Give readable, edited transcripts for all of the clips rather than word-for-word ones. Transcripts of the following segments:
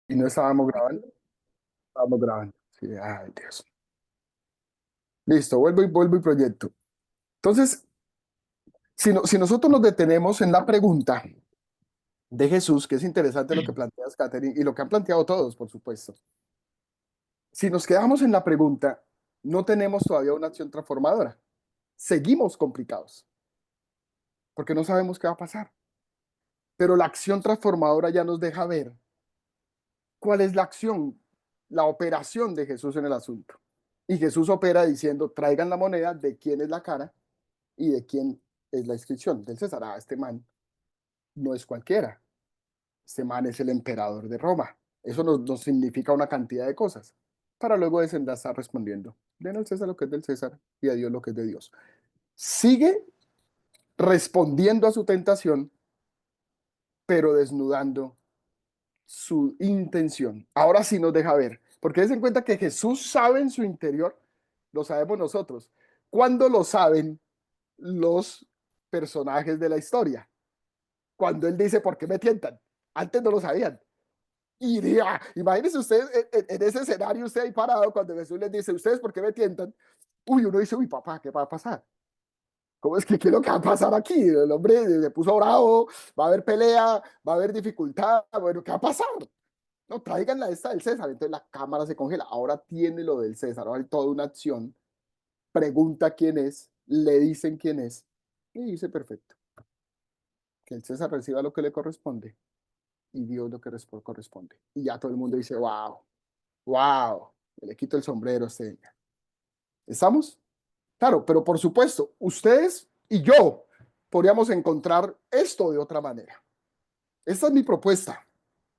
Y no estábamos grabando, estábamos grabando. Sí, ay, Dios. Listo, vuelvo y proyecto. Entonces, si nosotros nos detenemos en la pregunta de Jesús, que es interesante lo que planteas, Catherine, y lo que han planteado todos, por supuesto. Si nos quedamos en la pregunta, no tenemos todavía una acción transformadora. Seguimos complicados, porque no sabemos qué va a pasar. Pero la acción transformadora ya nos deja ver cuál es la acción, la operación de Jesús en el asunto. Y Jesús opera diciendo, traigan la moneda de quién es la cara y de quién es la inscripción del César. Ah, este man no es cualquiera. Este man es el emperador de Roma. Eso nos significa una cantidad de cosas. Para luego desenlazar respondiendo, den al César lo que es del César y a Dios lo que es de Dios. Sigue respondiendo a su tentación, pero desnudando su intención. Ahora sí nos deja ver, porque des en cuenta que Jesús sabe en su interior, lo sabemos nosotros. ¿Cuándo lo saben los personajes de la historia? Cuando él dice, ¿por qué me tientan? Antes no lo sabían. Y imagínense ustedes en ese escenario, usted ahí parado, cuando Jesús les dice, ¿ustedes por qué me tientan? Uy, uno dice, uy, papá, ¿qué va a pasar? ¿Cómo es que qué es lo que va a pasar aquí? El hombre se puso bravo, va a haber pelea, va a haber dificultad, bueno, ¿qué va a pasar? No, traigan la esta del César. Entonces la cámara se congela. Ahora tiene lo del César, ahora hay toda una acción. Pregunta quién es, le dicen quién es, y dice perfecto. Que el César reciba lo que le corresponde y Dios lo que corresponde. Y ya todo el mundo dice, wow, wow, le quito el sombrero a este. ¿Estamos? Claro, pero por supuesto, ustedes y yo podríamos encontrar esto de otra manera. Esta es mi propuesta,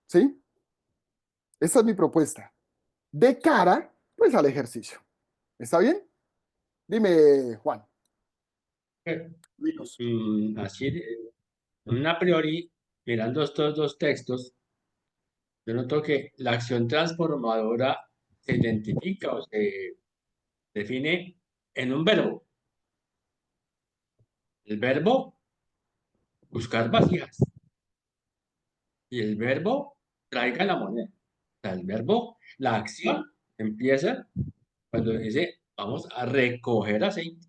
¿sí? Esta es mi propuesta. De cara, pues, al ejercicio. ¿Está bien? Dime, Juan. Dinos. Así, a priori, mirando estos dos textos, yo noto que la acción transformadora se identifica o se define en un verbo. El verbo buscar vasijas y el verbo traiga la moneda. O sea, el verbo, la acción empieza cuando dice vamos a recoger aceite,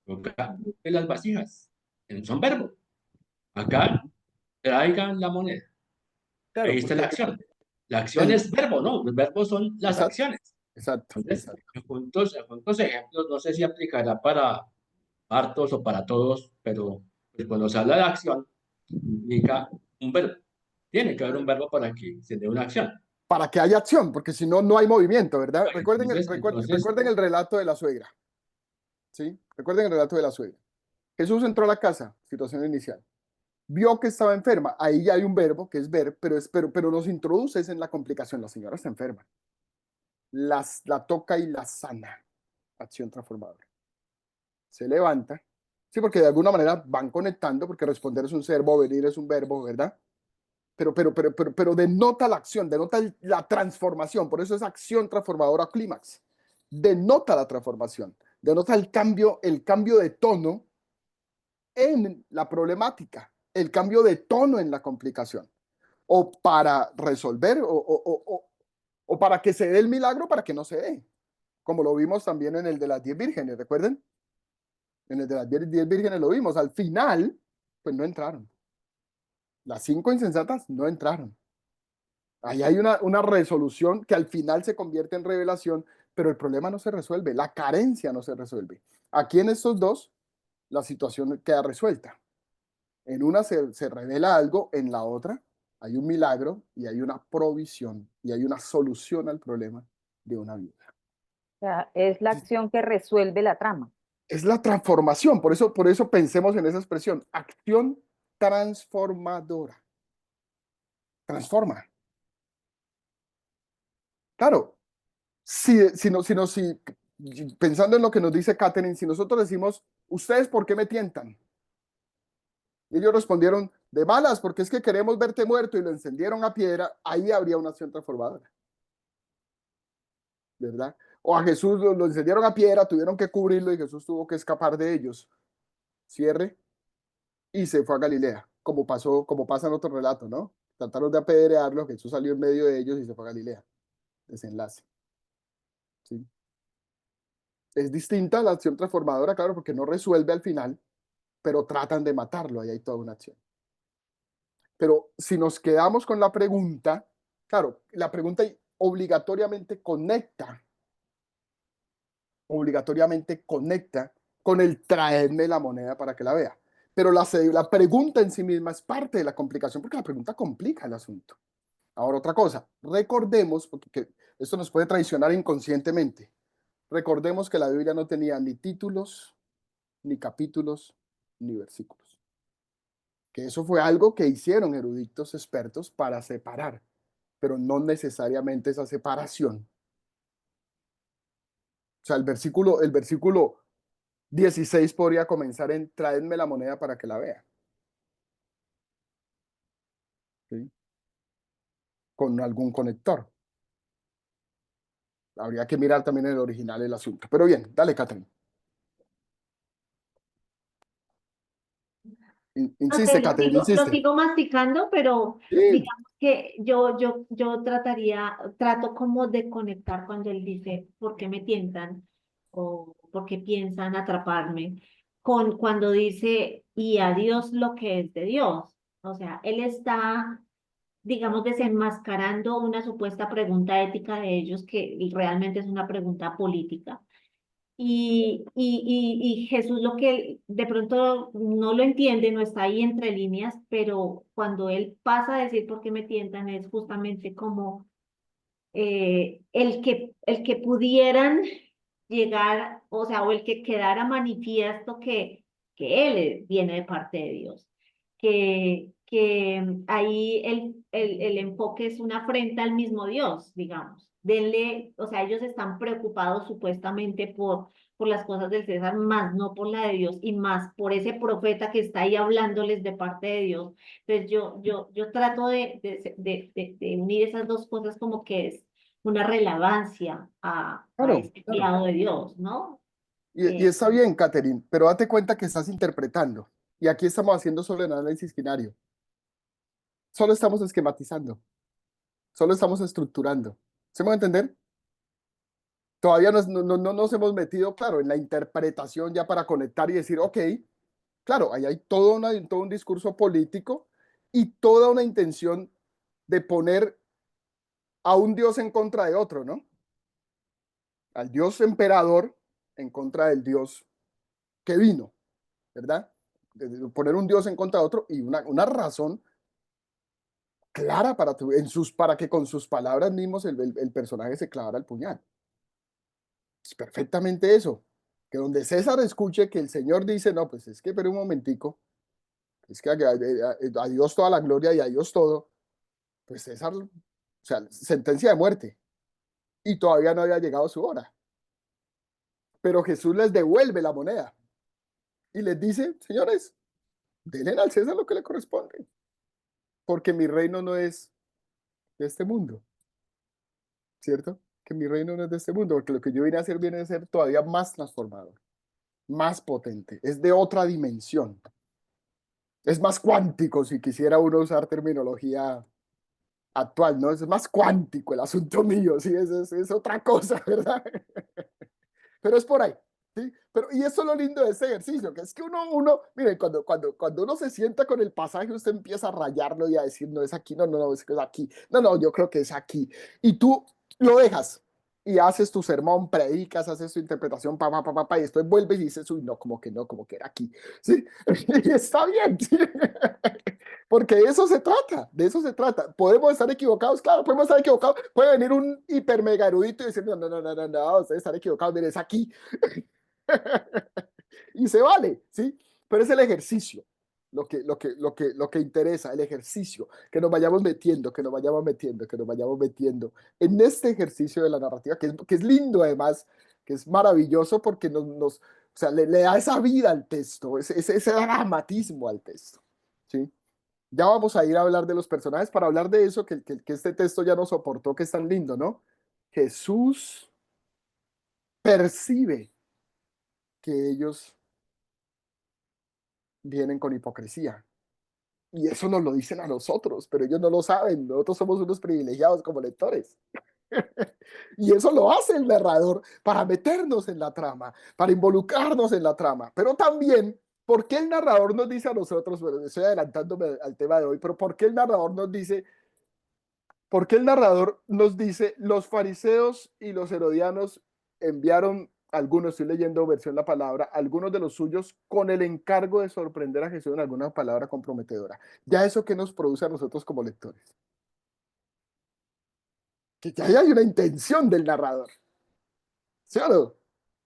colocar en las vasijas. Son verbos. Acá traigan la moneda. Ahí Claro, está porque la acción. La acción el, es verbo, ¿no? Los verbos son las exacto, acciones. exacto, Entonces, exacto. en juntos ejemplos, no sé si aplicará para hartos o para todos, pero pues, cuando se habla de acción, indica un verbo. Tiene que haber un verbo para que se dé una acción. Para que haya acción, porque si no, no hay movimiento, ¿verdad? Entonces, Recuerden el relato de la suegra, ¿sí? Recuerden el relato de la suegra. Jesús entró a la casa, situación inicial. Vio que estaba enferma. Ahí ya hay un verbo que es ver, pero nos introduces en la complicación. La señora está enferma. La toca y la sana. Acción transformadora. Se levanta. Sí, porque de alguna manera van conectando, porque responder es un verbo, venir es un verbo, ¿verdad? Pero denota la acción, denota la transformación. Por eso es acción transformadora clímax. Denota la transformación, denota el cambio de tono en la problemática, el cambio de tono en la complicación. O para resolver, o para que se dé el milagro, para que no se dé. Como lo vimos también en el de las 10 vírgenes, ¿recuerden? En el de las 10 vírgenes lo vimos. Al final, pues no entraron. Las 5 insensatas no entraron. Ahí hay una resolución que al final se convierte en revelación, pero el problema no se resuelve, la carencia no se resuelve. Aquí en estos dos, la situación queda resuelta. En una se revela algo, en la otra hay un milagro y hay una provisión y hay una solución al problema de una vida. O sea, es la acción que resuelve la trama. Es la transformación, por eso pensemos en esa expresión, acción transformadora. Transforma. Claro, si pensando en lo que nos dice Catherine, si nosotros decimos, ¿ustedes por qué me tientan? Y ellos respondieron, de malas, porque es que queremos verte muerto y lo encendieron a piedra, ahí habría una acción transformadora, ¿verdad? O a Jesús lo encendieron a piedra, tuvieron que cubrirlo y Jesús tuvo que escapar de ellos. Cierre. Y se fue a Galilea, como pasa en otro relato, ¿no? trataron de apedrearlo, Jesús salió en medio de ellos y se fue a Galilea. Desenlace. ¿Sí? Es distinta la acción transformadora, claro, porque no resuelve al final, pero tratan de matarlo, ahí hay toda una acción. Pero si nos quedamos con la pregunta, claro, la pregunta obligatoriamente conecta con el traerme la moneda para que la vea. Pero la pregunta en sí misma es parte de la complicación, porque la pregunta complica el asunto. Ahora, otra cosa, recordemos, porque esto nos puede traicionar inconscientemente, recordemos que la Biblia no tenía ni títulos, ni capítulos, ni versículos. Que eso fue algo que hicieron eruditos expertos para separar, pero no necesariamente esa separación. O sea, el versículo 16 podría comenzar en traedme la moneda para que la vea. ¿Sí? Con algún conector. Habría que mirar también en el original el asunto. Pero bien, dale, Catherine. No Insiste, sé, Catherine, lo insiste. sigo masticando, pero Sí, digamos que yo trato como de conectar cuando él dice, ¿por qué me tientan? O ¿por qué piensan atraparme? Con cuando dice, y a Dios lo que es de Dios. O sea, él está, digamos, desenmascarando una supuesta pregunta ética de ellos que realmente es una pregunta política. Y Jesús lo que de pronto no lo entiende, no está ahí entre líneas, pero cuando él pasa a decir por qué me tientan es justamente como el que pudieran llegar, o sea, o el que quedara manifiesto que él viene de parte de Dios. Que ahí el enfoque es una afrenta al mismo Dios, digamos. Denle, o sea, ellos están preocupados supuestamente por las cosas del César, más no por la de Dios y más por ese profeta que está ahí hablándoles de parte de Dios. Entonces yo trato de unir esas dos cosas como que es una relevancia a claro, este claro. enviado de Dios, ¿no? Y está bien, Catherine, pero date cuenta que estás interpretando. Y aquí estamos haciendo solo el análisis binario. Solo estamos esquematizando. Solo estamos estructurando. ¿Se me va a entender? Todavía no nos hemos metido, claro, en la interpretación ya para conectar y decir, ok, claro, ahí hay todo un discurso político y toda una intención de poner a un Dios en contra de otro, ¿no? Al Dios emperador en contra del Dios que vino, ¿verdad? De poner un Dios en contra de otro y una razón clara para que con sus palabras mismos el personaje se clavara el puñal. Es perfectamente eso. Que donde César escuche que el Señor dice, no, pues es que, pero un momentico, es que a Dios toda la gloria y a Dios todo, pues César, o sea, sentencia de muerte. Y todavía no había llegado su hora. Pero Jesús les devuelve la moneda y les dice, señores, denle al César lo que le corresponde, porque mi reino no es de este mundo, ¿cierto? Que mi reino no es de este mundo, porque lo que yo vine a hacer viene a ser todavía más transformador, más potente, es de otra dimensión, es más cuántico, si quisiera uno usar terminología actual, ¿no? Es más cuántico el asunto mío, sí, es otra cosa, ¿verdad? Pero es por ahí, ¿sí? Y eso es lo lindo de este ejercicio, que es que miren, cuando uno se sienta con el pasaje, usted empieza a rayarlo y a decir, no es aquí, no, es que es aquí, no, yo creo que es aquí. Y tú lo dejas y haces tu sermón, predicas, haces tu interpretación, y después vuelves y dices, uy, no, como que era aquí, ¿sí? Y está bien, ¿sí? Porque de eso se trata. Podemos estar equivocados, claro, podemos estar equivocados. Puede venir un hiper mega erudito y decir, no, ustedes están equivocados, miren, es aquí. Y se vale, ¿sí? Pero es el ejercicio lo que interesa, el ejercicio, que nos vayamos metiendo, que nos vayamos metiendo en este ejercicio de la narrativa, que es lindo además, que es maravilloso porque o sea, le da esa vida al texto, ese dramatismo al texto, ¿sí? Ya vamos a ir a hablar de los personajes para hablar de eso, que este texto ya no soportó, que es tan lindo, ¿no? Jesús percibe que ellos vienen con hipocresía. Y eso nos lo dicen a nosotros, pero ellos no lo saben. Nosotros somos unos privilegiados como lectores. Y eso lo hace el narrador para meternos en la trama, para involucrarnos en la trama. Pero también, ¿por qué el narrador nos dice a nosotros, bueno, estoy adelantándome al tema de hoy, pero ¿por qué el narrador nos dice, por qué el narrador nos dice, los fariseos y los herodianos enviaron algunos, estoy leyendo versión la palabra, algunos de los suyos con el encargo de sorprender a Jesús en alguna palabra comprometedora? Ya eso que nos produce a nosotros como lectores, que ya hay una intención del narrador, ¿sí o no?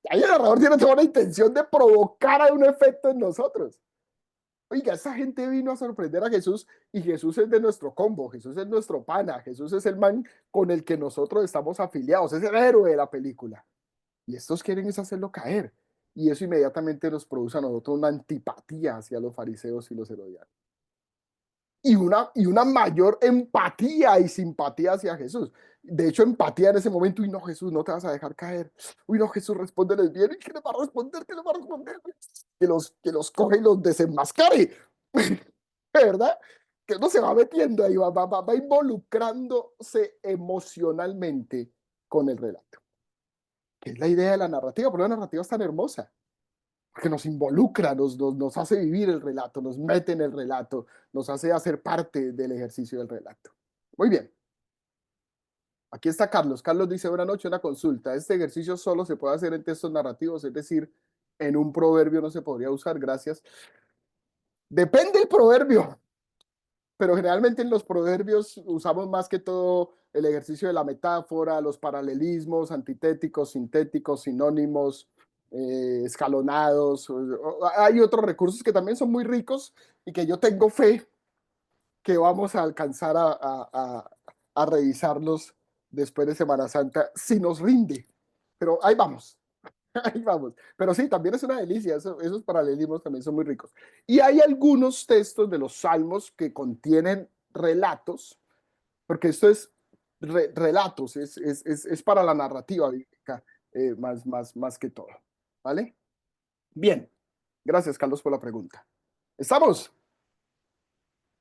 Ahí el narrador tiene toda una intención de provocar un efecto en nosotros. Oiga, esa gente vino a sorprender a Jesús y Jesús es de nuestro combo, Jesús es nuestro pana, Jesús es el man con el que nosotros estamos afiliados, es el héroe de la película. Y estos quieren es hacerlo caer. Y eso inmediatamente nos produce a nosotros una antipatía hacia los fariseos y los herodianos. Y una mayor empatía y simpatía hacia Jesús. De hecho, empatía en ese momento, uy, no, Jesús, no te vas a dejar caer. Uy, no, Jesús, respóndeles bien. ¿Y qué le va a responder? ¿Qué le va a responder? Que los coge y los desenmascare. ¿Verdad? Que uno se va metiendo ahí, va involucrándose emocionalmente con el relato. Que es la idea de la narrativa, pero la narrativa es tan hermosa porque nos involucra, nos hace vivir el relato, nos mete en el relato, nos hace hacer parte del ejercicio del relato. Muy bien. Aquí está Carlos. Carlos dice, buenas noches, una consulta. Este ejercicio solo se puede hacer en textos narrativos, es decir, en un proverbio no se podría usar, gracias. Depende del proverbio, pero generalmente en los proverbios usamos más que todo el ejercicio de la metáfora, los paralelismos, antitéticos, sintéticos, sinónimos, escalonados. Hay otros recursos que también son muy ricos y que yo tengo fe que vamos a alcanzar a revisarlos después de Semana Santa, si nos rinde. Pero ahí vamos, ahí vamos. Pero sí, también es una delicia, esos paralelismos también son muy ricos. Y hay algunos textos de los salmos que contienen relatos, porque esto es relatos, es para la narrativa bíblica más que todo. ¿Vale? Bien, gracias Carlos por la pregunta. ¿Estamos?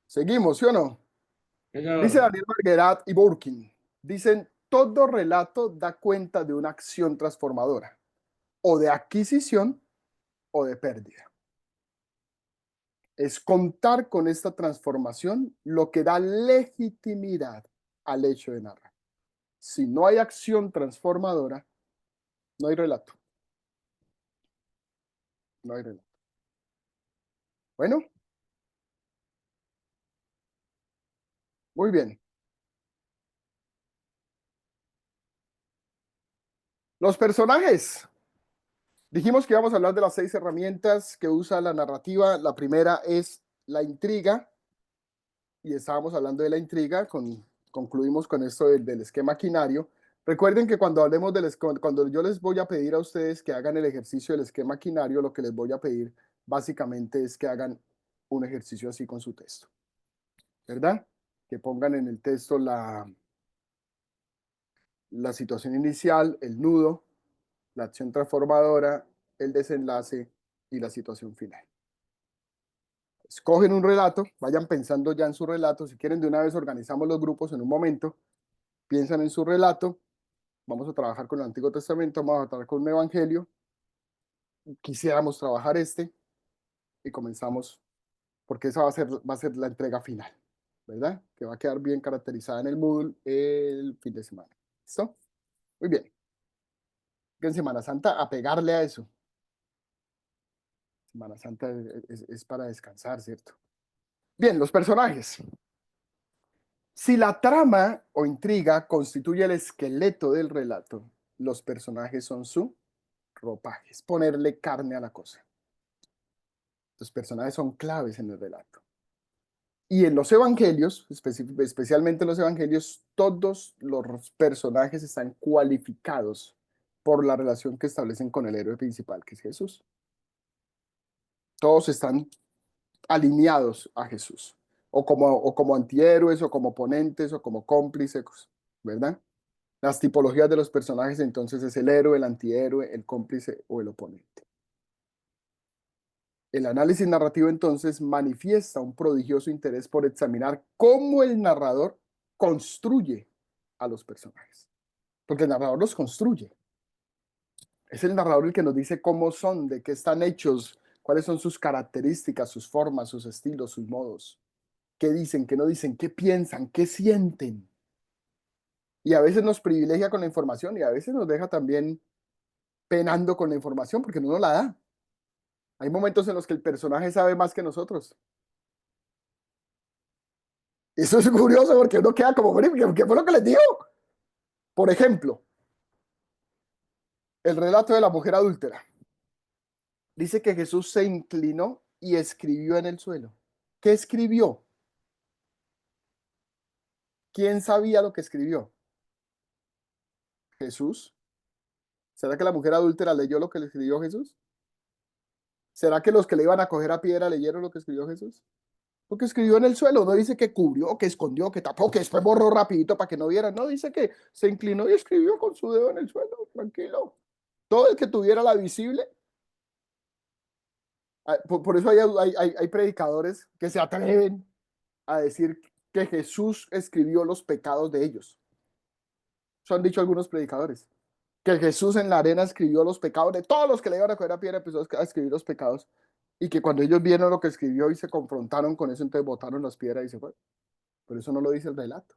¿Seguimos, sí o no? Dice Señor, Daniel Marguerat y Burkin, dicen, todo relato da cuenta de una acción transformadora, o de adquisición o de pérdida. Es contar con esta transformación lo que da legitimidad al hecho de narrar. Si no hay acción transformadora, no hay relato. No hay relato. Bueno, muy bien. Los personajes. Dijimos que íbamos a hablar de las 6 herramientas que usa la narrativa. La primera es la intriga. Y estábamos hablando de la intriga, concluimos con esto del esquema quinario. Recuerden que cuando hablemos cuando yo les voy a pedir a ustedes que hagan el ejercicio del esquema quinario, lo que les voy a pedir básicamente es que hagan un ejercicio así con su texto, ¿verdad? Que pongan en el texto la situación inicial, el nudo, la acción transformadora, el desenlace y la situación final. Escogen un relato, vayan pensando ya en su relato. Si quieren, de una vez organizamos los grupos en un momento. Piensan en su relato. Vamos a trabajar con el Antiguo Testamento, vamos a trabajar con un evangelio. Quisiéramos trabajar y comenzamos, porque esa va a ser la entrega final, ¿verdad? Que va a quedar bien caracterizada en el Moodle el fin de semana. ¿Listo? Muy bien. En Semana Santa, a pegarle a eso. Semana Santa es para descansar, ¿cierto? Bien, los personajes. Si la trama o intriga constituye el esqueleto del relato, los personajes son su ropaje, es ponerle carne a la cosa. Los personajes son claves en el relato. Y en los evangelios, especialmente en los evangelios, todos los personajes están cualificados por la relación que establecen con el héroe principal, que es Jesús. Todos están alineados a Jesús, o como antihéroes, o como oponentes, o como cómplices, ¿verdad? Las tipologías de los personajes entonces es el héroe, el antihéroe, el cómplice o el oponente. El análisis narrativo entonces manifiesta un prodigioso interés por examinar cómo el narrador construye a los personajes, porque el narrador los construye. Es el narrador el que nos dice cómo son, de qué están hechos, cuáles son sus características, sus formas, sus estilos, sus modos, qué dicen, qué no dicen, qué piensan, qué sienten. Y a veces nos privilegia con la información y a veces nos deja también penando con la información porque no nos la da. Hay momentos en los que el personaje sabe más que nosotros. Eso es curioso porque uno queda como, ¿qué fue lo que les digo? Por ejemplo, el relato de la mujer adúltera. Dice que Jesús se inclinó y escribió en el suelo. ¿Qué escribió? ¿Quién sabía lo que escribió? Jesús. ¿Será que la mujer adúltera leyó lo que le escribió Jesús? ¿Será que los que le iban a coger a piedra leyeron lo que escribió Jesús? Porque escribió en el suelo, no dice que cubrió, que escondió, que tapó, que después borró rapidito para que no vieran, no, dice que se inclinó y escribió con su dedo en el suelo, tranquilo. Todo el que tuviera la visible. Por eso hay predicadores que se atreven a decir que Jesús escribió los pecados de ellos. Eso han dicho algunos predicadores. Que Jesús en la arena escribió los pecados de todos los que le iban a coger a piedra, empezó a escribir los pecados. Y que cuando ellos vieron lo que escribió y se confrontaron con eso, entonces botaron las piedras y se fue. Pero eso no lo dice el relato,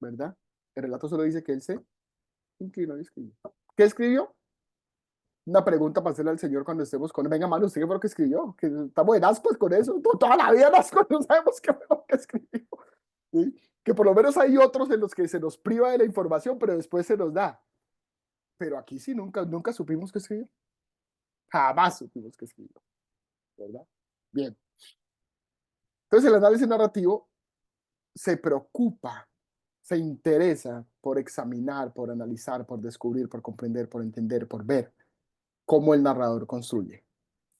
¿verdad? El relato solo dice que él se inclinó y escribió. ¿Qué escribió? Una pregunta para hacerle al Señor cuando estemos con él. Venga, mano, ¿usted qué fue lo que escribió? Que estamos en ascuas con eso. Toda la vida en ascuas no sabemos qué fue lo que escribió. ¿Sí? Que por lo menos hay otros en los que se nos priva de la información, pero después se nos da. Pero aquí sí nunca supimos qué escribió. Jamás supimos qué escribió, ¿verdad? Bien. Entonces el análisis narrativo se preocupa, se interesa por examinar, por analizar, por descubrir, por comprender, por entender, por ver cómo el narrador construye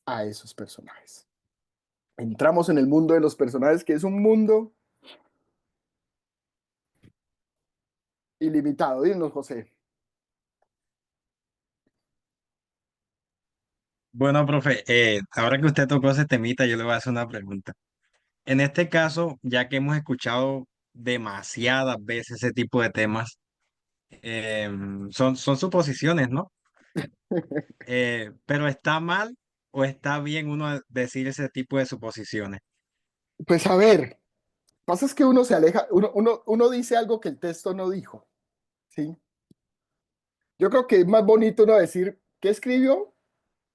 a esos personajes. Entramos en el mundo de los personajes, que es un mundo ilimitado. Dinos, José. Bueno, profe, ahora que usted tocó ese temita, yo le voy a hacer una pregunta. En este caso, ya que hemos escuchado demasiadas veces ese tipo de temas, son suposiciones, ¿no? Pero ¿está mal o está bien uno decir ese tipo de suposiciones? Pues a ver, pasa es que uno se aleja, uno dice algo que el texto no dijo, ¿sí? Yo creo que es más bonito uno decir, ¿qué escribió?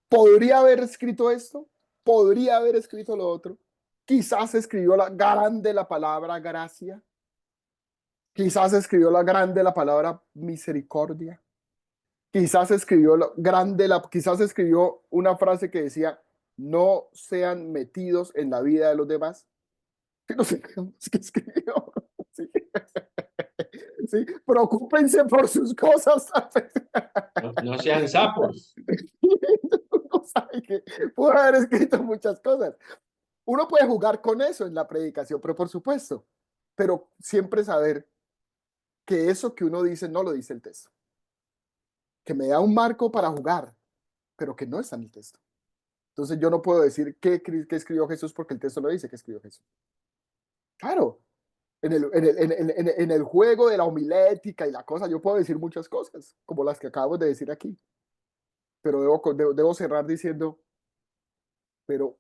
¿Podría haber escrito esto? ¿Podría haber escrito lo otro? Quizás escribió la grande la palabra gracia. Quizás escribió la grande la palabra misericordia. Quizás escribió quizás escribió una frase que decía, no sean metidos en la vida de los demás. No sé qué escribió. Sí. Sí, preocúpense por sus cosas. No sean sapos. Uno sabe que pudo haber escrito muchas cosas. Uno puede jugar con eso en la predicación, pero por supuesto, pero siempre saber que eso que uno dice no lo dice el texto, que me da un marco para jugar, pero que no está en el texto. Entonces yo no puedo decir qué escribió Jesús porque el texto no dice que escribió Jesús. Claro, en el juego de la homilética y la cosa, yo puedo decir muchas cosas, como las que acabo de decir aquí, pero debo cerrar diciendo, pero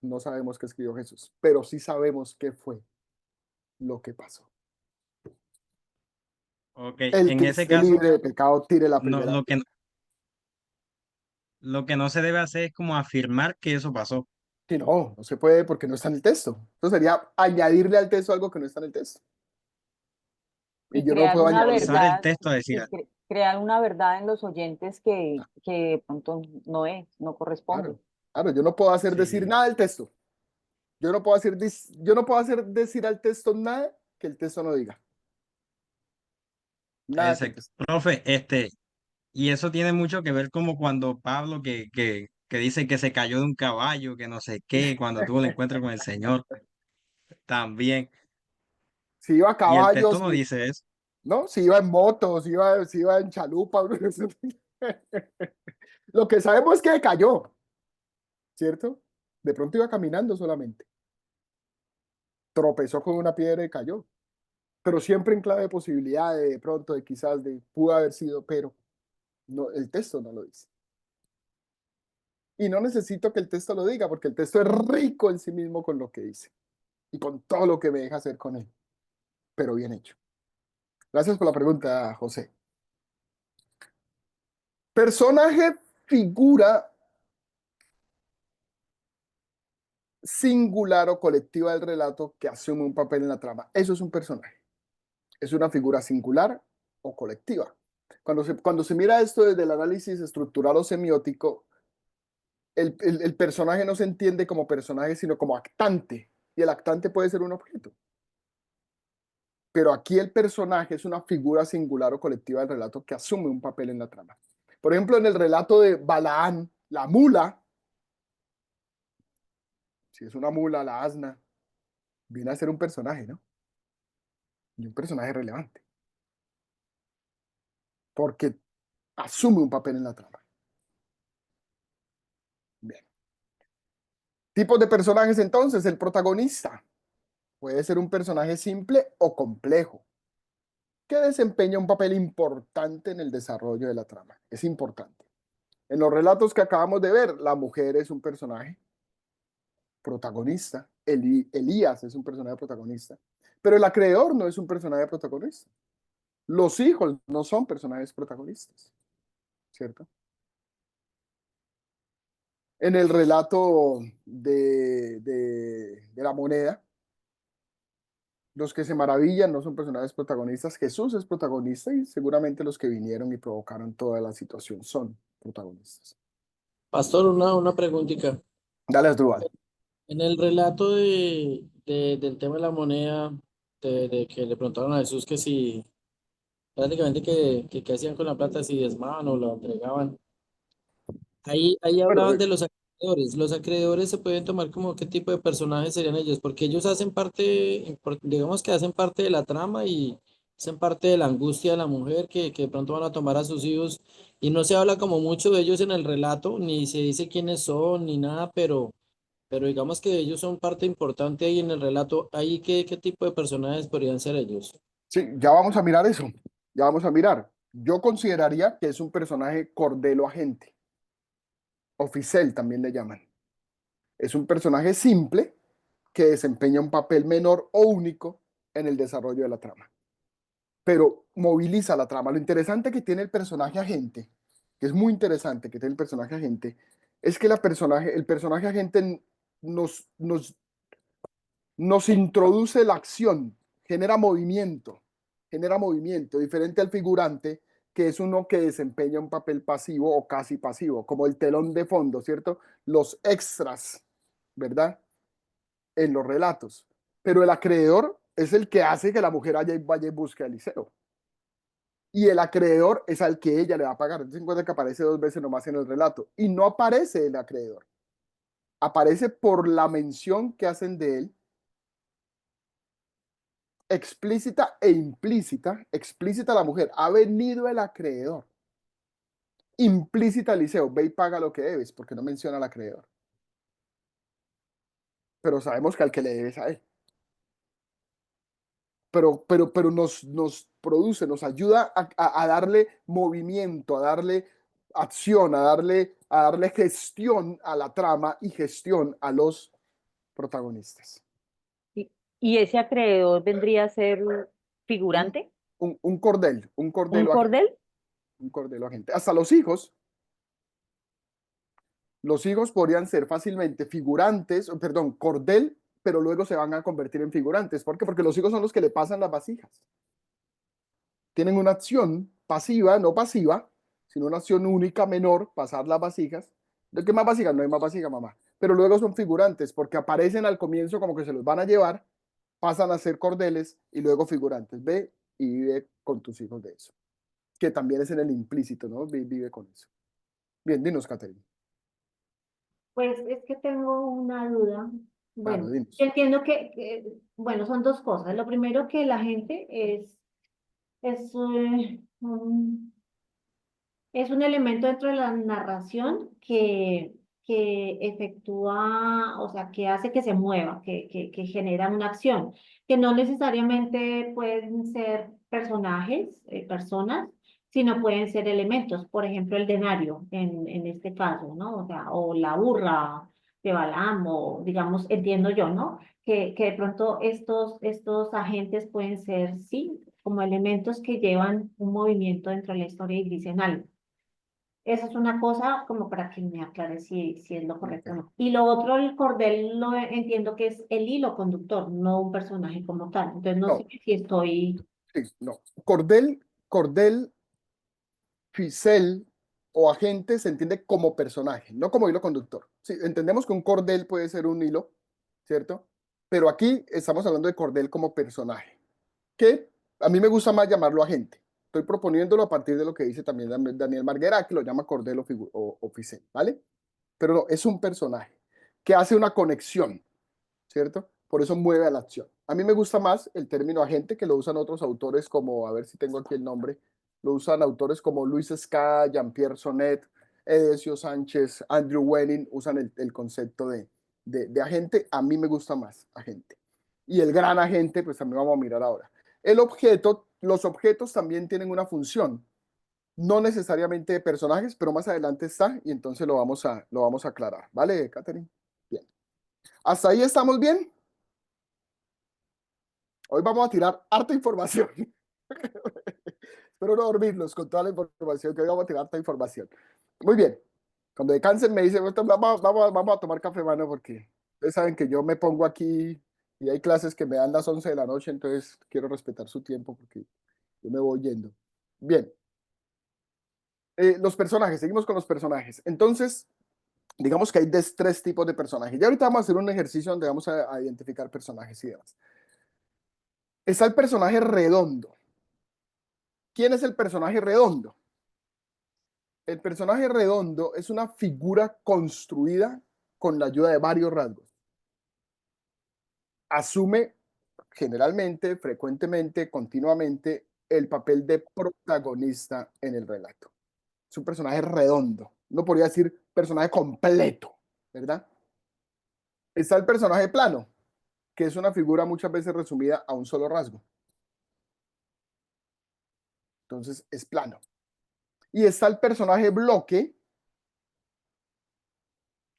no sabemos qué escribió Jesús, pero sí sabemos qué fue lo que pasó. Ok, El en que ese esté caso, libre de pecado, tire la no, primera. lo que no se debe hacer es como afirmar que eso pasó. Que no se puede porque no está en el texto. Eso sería añadirle al texto algo que no está en el texto. Y Y yo no crear puedo una Forzar añadirle. el verdad, texto a decir, y crear una verdad en los oyentes que de pronto no es, no corresponde. Claro, claro, yo no puedo hacer decir sí, nada del texto. Yo no puedo hacer decir al texto nada que el texto no diga. Nada que el exacto. texto. Profe, y eso tiene mucho que ver como cuando Pablo que dice que se cayó de un caballo, que no sé qué, cuando tuvo el encuentro con el Señor, también. Si iba a Y el caballo, texto no dice eso. ¿no? Si iba en moto, si iba en chalupa. Lo que sabemos es que cayó, ¿cierto? De pronto iba caminando solamente. Tropezó con una piedra y cayó. Pero siempre en clave de posibilidad, de pronto, de quizás, de pudo haber sido, pero no, el texto no lo dice. Y no necesito que el texto lo diga, porque el texto es rico en sí mismo con lo que dice y con todo lo que me deja hacer con él, pero bien hecho. Gracias por la pregunta, José. Personaje, figura singular o colectiva del relato que asume un papel en la trama. Eso es un personaje. Es una figura singular o colectiva. Cuando se mira esto desde el análisis estructural o semiótico, el personaje no se entiende como personaje, sino como actante. Y el actante puede ser un objeto. Pero aquí el personaje es una figura singular o colectiva del relato que asume un papel en la trama. Por ejemplo, en el relato de Balaán, la mula, si es una mula, la asna, viene a ser un personaje, ¿no? Y un personaje relevante, porque asume un papel en la trama. Bien. Tipos de personajes entonces, el protagonista puede ser un personaje simple o complejo, que desempeña un papel importante en el desarrollo de la trama. Es importante. En los relatos que acabamos de ver, la mujer es un personaje protagonista, Elías es un personaje protagonista, pero el acreedor no es un personaje protagonista. Los hijos no son personajes protagonistas, ¿cierto? En el relato de la moneda, los que se maravillan no son personajes protagonistas. Jesús es protagonista y seguramente los que vinieron y provocaron toda la situación son protagonistas. Pastor, una preguntita. Dale, Asdrúbal. En el relato del tema de la moneda, de que le preguntaron a Jesús que si, prácticamente que hacían con la plata, si diezmaban o la entregaban. Ahí Bueno, hablaban de los acreedores. Los acreedores se pueden tomar como qué tipo de personajes serían ellos, porque ellos hacen parte, digamos que hacen parte de la trama y hacen parte de la angustia de la mujer que de pronto van a tomar a sus hijos y no se habla como mucho de ellos en el relato, ni se dice quiénes son, ni nada, pero digamos que ellos son parte importante ahí en el relato. Ahí qué tipo de personajes podrían ser ellos. sí, ya vamos a mirar eso. Ya vamos a mirar. Yo consideraría que es un personaje cordelo agente. Oficial también le llaman. Es un personaje simple que desempeña un papel menor o único en el desarrollo de la trama, pero moviliza la trama. Lo interesante que tiene el personaje agente, que es muy interesante que tiene el personaje agente, es que el personaje agente nos introduce la acción, genera movimiento, diferente al figurante, que es uno que desempeña un papel pasivo o casi pasivo, como el telón de fondo, ¿cierto? Los extras, ¿verdad? En los relatos. Pero el acreedor es el que hace que la mujer vaya y busque a Eliseo. Y el acreedor es al que ella le va a pagar. Entonces, en cuenta que aparece dos veces nomás en el relato. Y no aparece el acreedor. Aparece por la mención que hacen de él, explícita e implícita. Explícita la mujer, ha venido el acreedor. Implícita Eliseo, ve y paga lo que debes, porque no menciona al acreedor. Pero sabemos que al que le debes a él. Pero nos produce, nos ayuda a darle movimiento, a darle acción, a darle gestión a la trama y gestión a los protagonistas. ¿Y ese acreedor vendría a ser figurante? Un cordel, ¿Un agente, cordel? un cordel agente. Hasta los hijos podrían ser fácilmente figurantes, perdón, cordel, pero luego se van a convertir en figurantes. ¿Por qué? Porque los hijos son los que le pasan las vasijas. Tienen una acción pasiva, no pasiva, sino una acción única menor, pasar las vasijas. ¿De qué más vasijas? No hay más vasijas, mamá. Pero luego son figurantes porque aparecen al comienzo como que se los van a llevar, pasan a ser cordeles y luego figurantes. Ve y vive con tus hijos de eso. Que también es en el implícito, ¿no? Vive con eso. Bien, dinos, Catherine. Pues es que tengo una duda. Claro, Bueno, dinos. yo entiendo bueno, son dos cosas. Lo primero que la gente es Es un elemento dentro de la narración que efectúa, o sea, que hace que se mueva, que genera una acción, que no necesariamente pueden ser personajes, personas, sino pueden ser elementos. Por ejemplo, el denario, en este caso, ¿no? O sea, o la burra de Balaam, o digamos, entiendo yo, ¿no? Que de pronto estos agentes pueden ser, sí, como elementos que llevan un movimiento dentro de la historia y dicen algo. Esa es una cosa como para que me aclare si es lo correcto o no. Y lo otro, el cordel, lo entiendo que es el hilo conductor, no un personaje como tal. Entonces no sé No, si estoy... sí, no. Cordel, Ficel o agente se entiende como personaje, no como hilo conductor. Sí, entendemos que un cordel puede ser un hilo, ¿cierto? Pero aquí estamos hablando de cordel como personaje, que a mí me gusta más llamarlo agente. Estoy proponiéndolo a partir de lo que dice también Daniel Marguera, que lo llama cordel o Ficel, ¿vale? Pero no, es un personaje que hace una conexión, ¿cierto? Por eso mueve a la acción. A mí me gusta más el término agente, que lo usan otros autores como, a ver si tengo aquí el nombre, lo usan autores como Luis Escada, Jean-Pierre Sonnet, Edesio Sánchez, Andrew Wenning, usan el concepto de agente. A mí me gusta más agente. Y el gran agente, pues también vamos a mirar ahora. El objeto, los objetos también tienen una función, no necesariamente de personajes, pero más adelante está y entonces lo vamos a aclarar. ¿Vale, Catherine? Bien. ¿Hasta ahí estamos bien? Hoy vamos a tirar harta información. Espero no dormirlos con toda la información que hoy vamos a tirar harta información. Muy bien. Cuando descansen me dicen, vamos a tomar café, mano, porque ustedes saben que yo me pongo aquí y hay clases que me dan las 11 de la noche, entonces quiero respetar su tiempo porque yo me voy yendo. Bien. Los personajes, seguimos con los personajes. Entonces, digamos que hay tres tipos de personajes. Ya ahorita vamos a hacer un ejercicio donde vamos a identificar personajes y demás. Está el personaje redondo. ¿Quién es el personaje redondo? El personaje redondo es una figura construida con la ayuda de varios rasgos. Asume generalmente, frecuentemente, continuamente el papel de protagonista en el relato. Es un personaje redondo. No podría decir personaje completo, ¿verdad? Está el personaje plano, que es una figura muchas veces resumida a un solo rasgo. Entonces es plano. Y está el personaje bloque,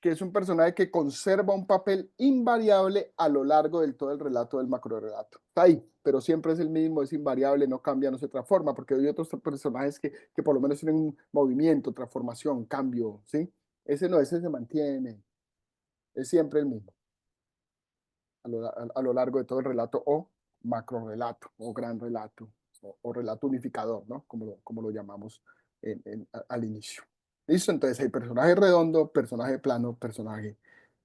que es un personaje que conserva un papel invariable a lo largo del todo el relato del macrorelato. Está ahí, pero siempre es el mismo, es invariable, no cambia, no se transforma, porque hay otros personajes que por lo menos tienen un movimiento, transformación, cambio, ¿sí? Ese no, ese se mantiene, es siempre el mismo a lo largo de todo el relato o macrorelato o gran relato o relato unificador, ¿no? Como lo llamamos al inicio. ¿Listo? Entonces hay personaje redondo, personaje plano, personaje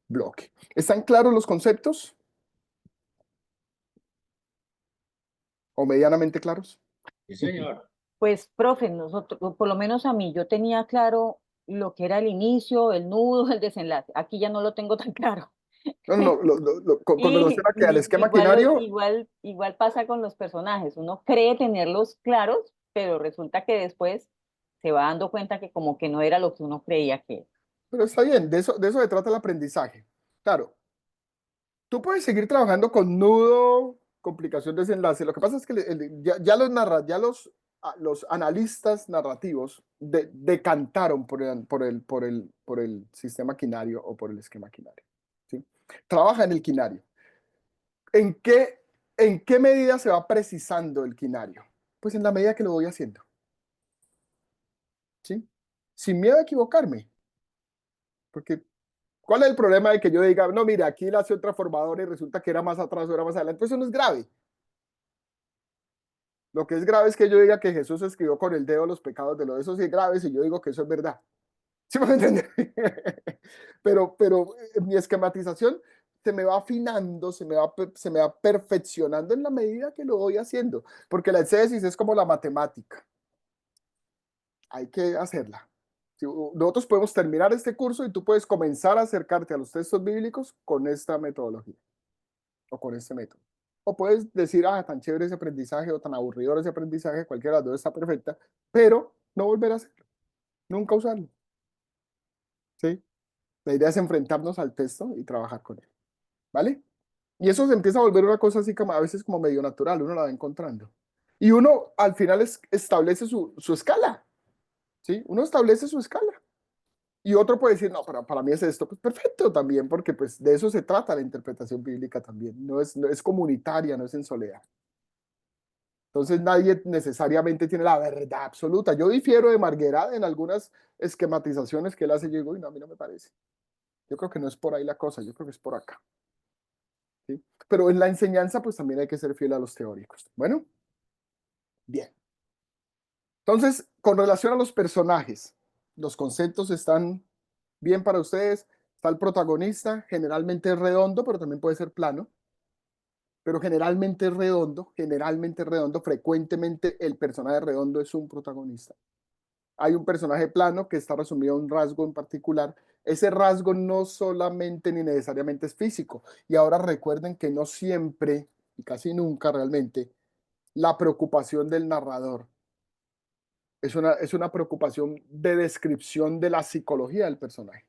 bloque. ¿Están claros los conceptos? ¿O medianamente claros? Sí, señor. Pues, profe, nosotros, por lo menos a mí, yo tenía claro lo que era el inicio, el nudo, el desenlace. Aquí ya no lo tengo tan claro. No, no, no, con relación a que al esquema quinario, Igual pasa con los personajes. Uno cree tenerlos claros, pero resulta que después se va dando cuenta que como que no era lo que uno creía que era. pero está bien, de eso se trata el aprendizaje. Claro, tú puedes seguir trabajando con nudo, complicación, desenlace. Lo que pasa es que ya los analistas narrativos decantaron por el sistema quinario o por el esquema quinario. ¿Sí? Trabaja en el quinario. ¿En qué medida se va precisando el quinario? Pues en la medida que lo voy haciendo. ¿Sí? Sin miedo a equivocarme. Porque, ¿cuál es el problema de que yo diga, no, mira, aquí la acción transformadora y resulta que era más atrás o era más adelante? Eso no es grave. Lo que es grave es que yo diga que Jesús escribió con el dedo los pecados de los. Eso sí es grave si yo digo que eso es verdad. ¿Sí me entiendes? Pero mi esquematización se me va afinando, se me va perfeccionando en la medida que lo voy haciendo. Porque la exégesis es como la matemática. Hay que hacerla. Nosotros podemos terminar este curso y tú puedes comenzar a acercarte a los textos bíblicos con esta metodología o con este método. O puedes decir, tan chévere ese aprendizaje o tan aburrido ese aprendizaje, cualquiera de las dos está perfecta, pero no volver a hacerlo. Nunca usarlo. ¿Sí? La idea es enfrentarnos al texto y trabajar con él. ¿Vale? Y eso se empieza a volver una cosa así como a veces como medio natural, uno la va encontrando. Y uno al final establece su escala. ¿Sí? Uno establece su escala. Y otro puede decir, no, para mí es esto, pues perfecto también, porque pues de eso se trata la interpretación bíblica también, no es comunitaria, no es en soledad. Entonces nadie necesariamente tiene la verdad absoluta. Yo difiero de Marguerite en algunas esquematizaciones que él hace, yo digo, "Uy, no, a mí no me parece. Yo creo que no es por ahí la cosa, yo creo que es por acá. ¿Sí? Pero en la enseñanza pues también hay que ser fiel a los teóricos. Bueno, bien. Entonces, con relación a los personajes, los conceptos están bien para ustedes. Está el protagonista, generalmente es redondo, pero también puede ser plano. Pero generalmente es redondo. Frecuentemente el personaje redondo es un protagonista. Hay un personaje plano que está resumido en un rasgo en particular. Ese rasgo no solamente ni necesariamente es físico. Y ahora recuerden que no siempre, y casi nunca realmente, la preocupación del narrador es una preocupación de descripción de la psicología del personaje.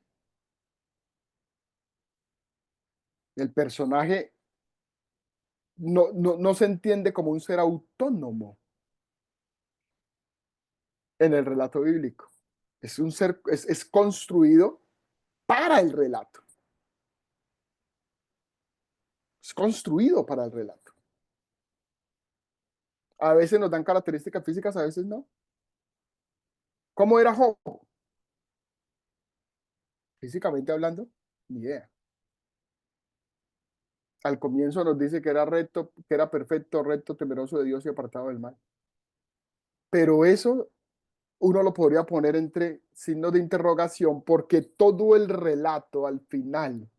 El personaje no se entiende como un ser autónomo en el relato bíblico. Es un ser, es construido para el relato. Es construido para el relato. A veces nos dan características físicas, a veces no. ¿Cómo era Job? Físicamente hablando, ni idea. Al comienzo nos dice que era recto, que era perfecto, recto, temeroso de Dios y apartado del mal. Pero eso uno lo podría poner entre signos de interrogación porque todo el relato al final,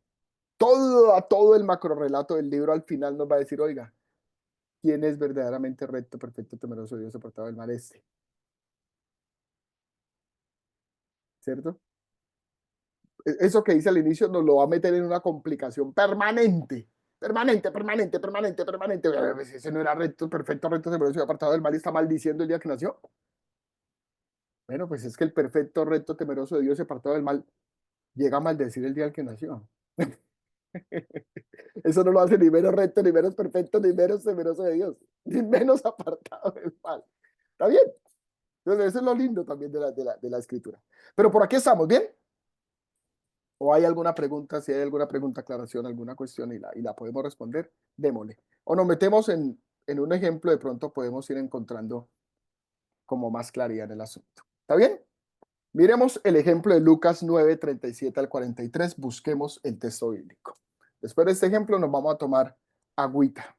todo el macro relato del libro al final nos va a decir, oiga, ¿quién es verdaderamente recto, perfecto, temeroso de Dios, apartado del mal? ¿Cierto? Eso que dice al inicio nos lo va a meter en una complicación permanente. Permanente. Pues ese no era recto, perfecto, recto, temeroso y apartado del mal y está maldiciendo el día que nació. Bueno, pues es que el perfecto, recto, temeroso de Dios y apartado del mal llega a maldecir el día que nació. Eso no lo hace ni menos recto, ni menos perfecto, ni menos temeroso de Dios, ni menos apartado del mal. ¿Está bien? Entonces, eso es lo lindo también de la escritura. Pero por aquí estamos, ¿bien? ¿O hay alguna pregunta? Si hay alguna pregunta, aclaración, alguna cuestión y la podemos responder, démosle. O nos metemos en un ejemplo, de pronto podemos ir encontrando como más claridad en el asunto. ¿Está bien? Miremos el ejemplo de Lucas 9, 37 al 43. Busquemos el texto bíblico. Después de este ejemplo nos vamos a tomar agüita,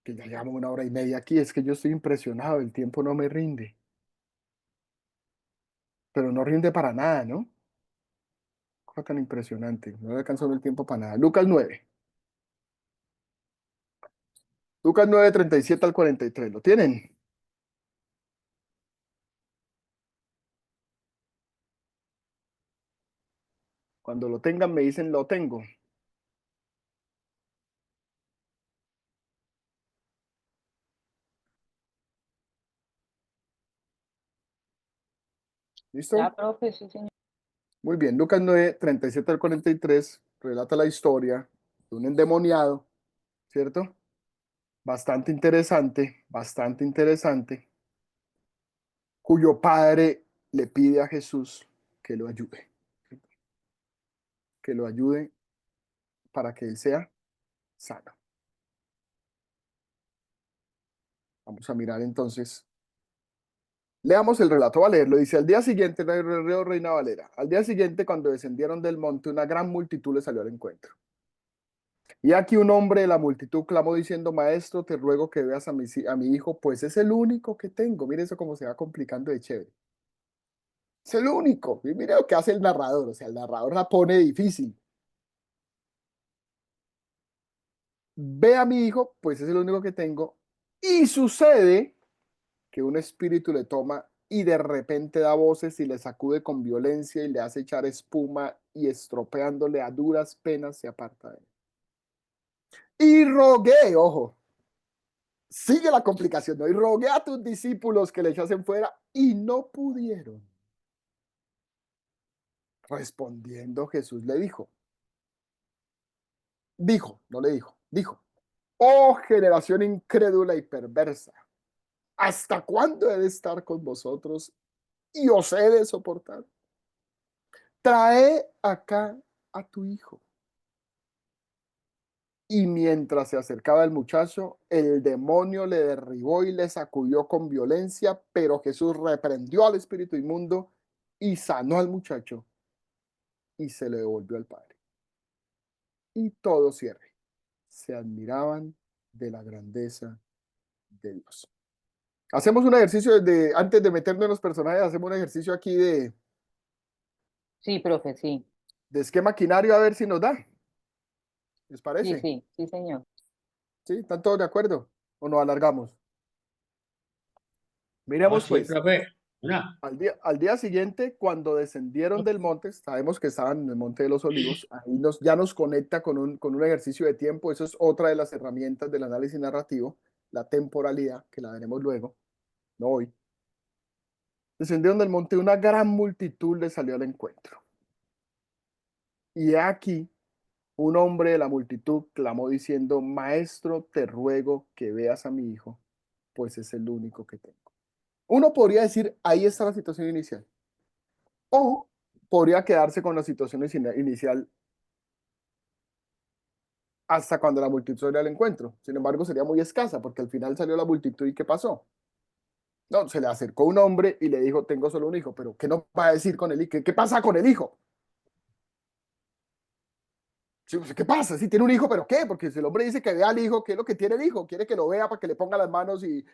que ya llevamos 1 hora y media aquí. Es que yo estoy impresionado, el tiempo no me rinde. Pero no rinde para nada, ¿no? Cosa tan impresionante. No le alcanzó el tiempo para nada. Lucas 9. Lucas 9, 37 al 43. ¿Lo tienen? Cuando lo tengan me dicen lo tengo. Ya, ¿Listo? profe, sí, señor. Muy bien. Lucas 9, 37 al 43 relata la historia de un endemoniado, ¿cierto? Bastante interesante, cuyo padre le pide a Jesús que lo ayude para que él sea sano. Vamos a mirar entonces. Leamos el relato, va a leerlo. Dice, al día siguiente, Reina Valera, al día siguiente, cuando descendieron del monte, una gran multitud le salió al encuentro. Y aquí un hombre de la multitud clamó diciendo, Maestro, te ruego que veas a mi hijo, pues es el único que tengo. Mire eso cómo se va complicando de chévere. Es el único. Y mire lo que hace el narrador. O sea, el narrador la pone difícil. Ve a mi hijo, pues es el único que tengo. Y sucede que un espíritu le toma y de repente da voces y le sacude con violencia y le hace echar espuma y estropeándole a duras penas se aparta de él. Y rogué, ojo, Sigue la complicación, ¿no? Y rogué a tus discípulos que le echasen fuera y no pudieron. Respondiendo Jesús le dijo, no le dijo, oh generación incrédula y perversa, ¿hasta cuándo he de estar con vosotros y os he de soportar? Trae acá a tu hijo. Y mientras se acercaba el muchacho, el demonio le derribó y le sacudió con violencia, pero Jesús reprendió al espíritu inmundo y sanó al muchacho y se le devolvió al padre. Y todo cierre. Se admiraban de la grandeza de Dios. Hacemos un ejercicio antes de meternos en los personajes, hacemos un ejercicio aquí Sí, profe, sí. de esquema quinario a ver si nos da. ¿Les Sí, parece? sí, señor. ¿Sí? ¿Están todos de acuerdo? ¿O nos alargamos? No, Miremos sí, pues. profe. Una. Al día siguiente, cuando descendieron del monte, sabemos que estaban en el Monte de los Olivos, ahí ya nos conecta con un ejercicio de tiempo. Eso es otra de las herramientas del análisis narrativo, la temporalidad, que la veremos luego, no hoy. Descendieron del monte, una gran multitud les salió al encuentro. Y aquí, un hombre de la multitud clamó diciendo, Maestro, te ruego que veas a mi hijo, pues es el único que tengo. Uno podría decir, ahí está la situación inicial. O podría quedarse con la situación inicial hasta cuando la multitud salió al encuentro. Sin embargo, sería muy escasa porque al final salió la multitud y ¿qué pasó? No, se le acercó un hombre y le dijo, tengo solo un hijo, pero ¿qué no va a decir con el hijo? ¿Qué pasa con el hijo? Sí, pues, ¿qué pasa? Sí, tiene un hijo, pero ¿qué? Porque si el hombre dice que vea al hijo, ¿qué es lo que tiene el hijo? Quiere que lo vea para que le ponga las manos y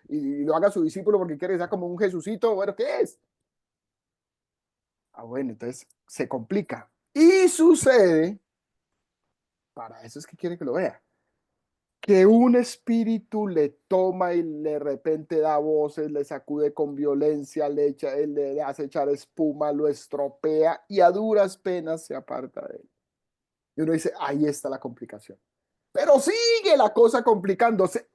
lo haga su discípulo porque quiere que sea como un Jesucito. Bueno, ¿qué es? Ah, bueno, entonces se complica. Y sucede, para eso es que quiere que lo vea, que un espíritu le toma y de repente da voces, le sacude con violencia, le hace echar espuma, lo estropea y a duras penas se aparta de él. Y uno dice, ahí está la complicación. Pero sigue la cosa complicándose.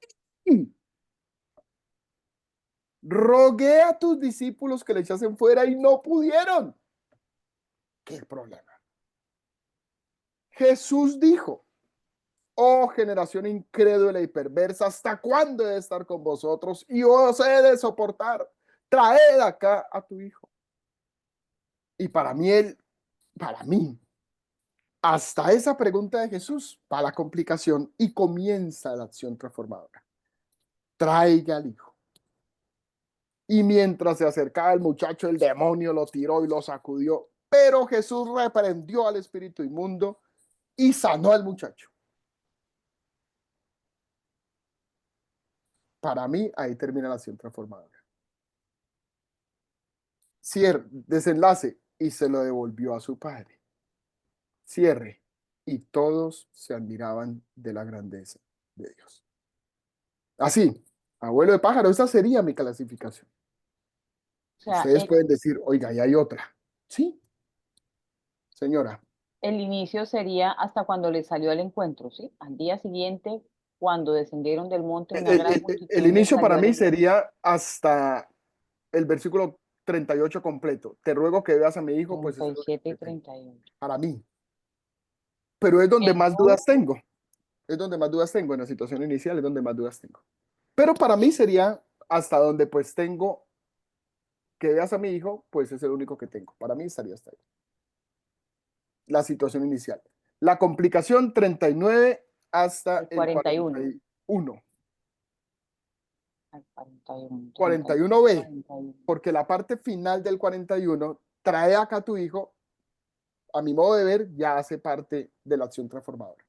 Rogué a tus discípulos que le echasen fuera y no pudieron. ¿Qué problema? Jesús dijo, oh generación incrédula y perversa, ¿hasta cuándo he de estar con vosotros y os he de soportar? Traed acá a tu hijo. Y para mí, hasta esa pregunta de Jesús va la complicación y comienza la acción transformadora. Traiga al hijo. Y mientras se acercaba el muchacho, el demonio lo tiró y lo sacudió. Pero Jesús reprendió al espíritu inmundo y sanó al muchacho. Para mí, ahí termina la acción transformadora. Cierre, desenlace, y se lo devolvió a su padre. Cierre, y todos se admiraban de la grandeza de Dios. Así, abuelo de pájaro, esa sería mi clasificación. O sea, Ustedes pueden decir, oiga, y hay otra. Sí, señora. el inicio sería hasta cuando les salió al encuentro, ¿sí? Al día siguiente, cuando descendieron del monte, una gran El multitud les inicio salió para al mí encuentro. sería hasta el versículo 38 completo. Te ruego que veas a mi hijo, pues es el único 37 y que tengo. 31. Para mí. Pero es donde más Pero dudas tengo. Es donde más dudas tengo. En la situación inicial es donde más dudas tengo. Pero para mí sería hasta donde pues tengo que veas a mi hijo, pues es el único que tengo. Para mí estaría hasta ahí. La situación inicial. La complicación 39 hasta al el 41. 41. Al 41, 41b, 41. porque la parte final del 41 trae acá a tu hijo, a mi modo de ver, ya hace parte de la acción transformadora.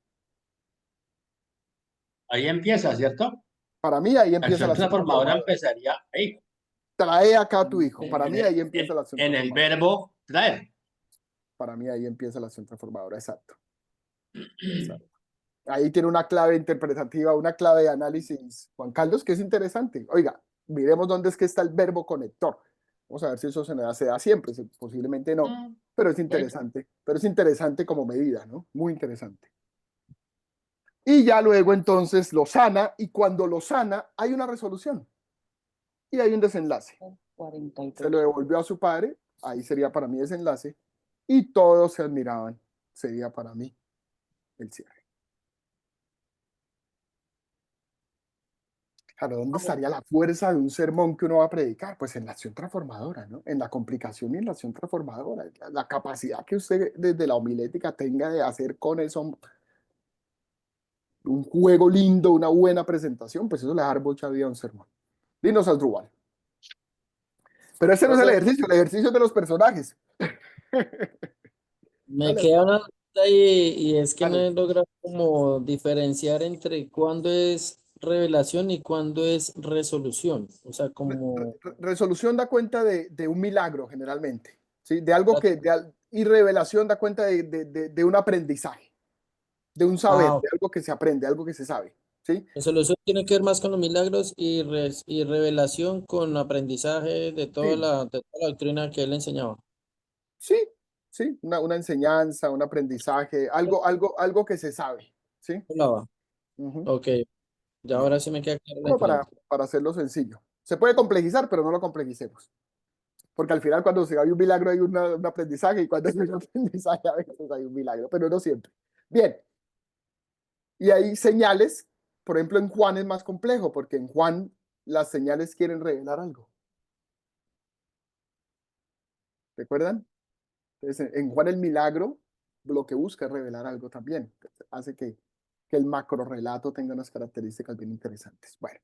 Ahí empieza, ¿cierto? Para mí ahí La empieza la acción acción transformadora transformadora. empezaría ahí, Trae acá a tu hijo. Para en mí el, ahí empieza la acción en el transformadora. verbo traer. Para mí ahí empieza la acción transformadora, exacto. Exacto. Ahí tiene una clave interpretativa, una clave de análisis, Juan Carlos, que es interesante. Oiga, miremos dónde es que está el verbo conector. Vamos a ver si eso se da siempre, posiblemente no, pero es Bueno, interesante como medida, ¿no? Muy interesante. Y ya luego entonces lo sana, y cuando lo sana hay una resolución y hay un desenlace. Se 43. lo devolvió a su padre, ahí sería para mí desenlace, y todos se admiraban, sería para mí el cierre. Claro, ¿dónde estaría la fuerza de un sermón que uno va a predicar? Pues en la acción transformadora, ¿no? En la complicación y en la acción transformadora. La capacidad que usted desde la homilética tenga de hacer con eso un juego lindo, una buena presentación, pues eso le da mucha vida a un sermón. Dinos, Asdrúbal. Pero ese no es el ejercicio es de los personajes. Me Dale, queda una duda y es que no dale. he logrado como diferenciar entre cuándo es revelación y cuándo es resolución. O sea, como Resolución da cuenta de un milagro generalmente, ¿sí? De algo que, y revelación da cuenta de un aprendizaje, de un saber, ah, de algo que se aprende, algo que se sabe, ¿sí? resolución tiene que ver más con los milagros y revelación con aprendizaje Sí, de toda la doctrina que él enseñaba. sí, sí, una enseñanza, un aprendizaje, algo que se sabe, ¿sí? Hablaba. Ujú. Ok, ya Bien, ahora sí me queda clara la como diferencia. para hacerlo sencillo. Se puede complejizar, pero no lo complejicemos, porque al final cuando se hay un milagro hay un aprendizaje, y cuando hay un aprendizaje a veces hay un milagro, pero no siempre. Bien, y hay señales, por ejemplo en Juan es más complejo, porque en Juan las señales quieren revelar algo. ¿Recuerdan? Entonces, en Juan el milagro lo que busca es revelar algo también. Hace que el macro relato tenga unas características bien interesantes. Bueno,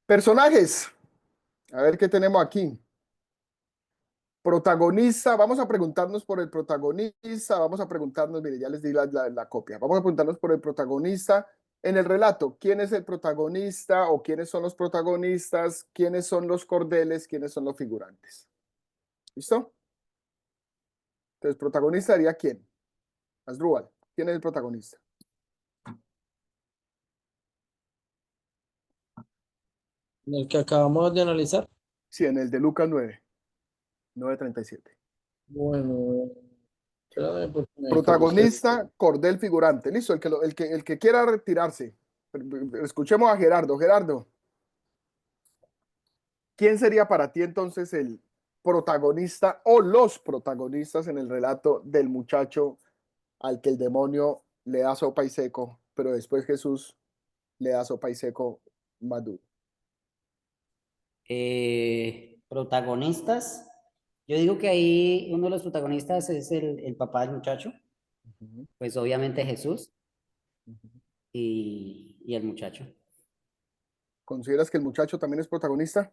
personajes. A ver qué tenemos aquí. Protagonista, vamos a preguntarnos por el protagonista, vamos a preguntarnos, mire, ya les di la copia, vamos a preguntarnos por el protagonista en el relato. ¿Quién es el protagonista o quiénes son los protagonistas? ¿Quiénes son los cordeles? ¿Quiénes son los figurantes? ¿Listo? Entonces, protagonista sería quién? Asdrúbal, ¿quién es el protagonista? El que acabamos de analizar. Sí, en el de Lucas 9, 9:37. Bueno, espérame porque me corrigí. Protagonista, cordel, figurante. Listo, el que quiera retirarse. Escuchemos a Gerardo. Gerardo, ¿quién sería para ti entonces el protagonista o los protagonistas en el relato del muchacho al que el demonio le da sopa y seco, pero después Jesús le da sopa y seco más duro? Protagonistas. Yo digo que ahí uno de los protagonistas es el papá del muchacho, Ujú, pues obviamente Jesús ujú. y el muchacho. ¿Consideras que el muchacho también es protagonista?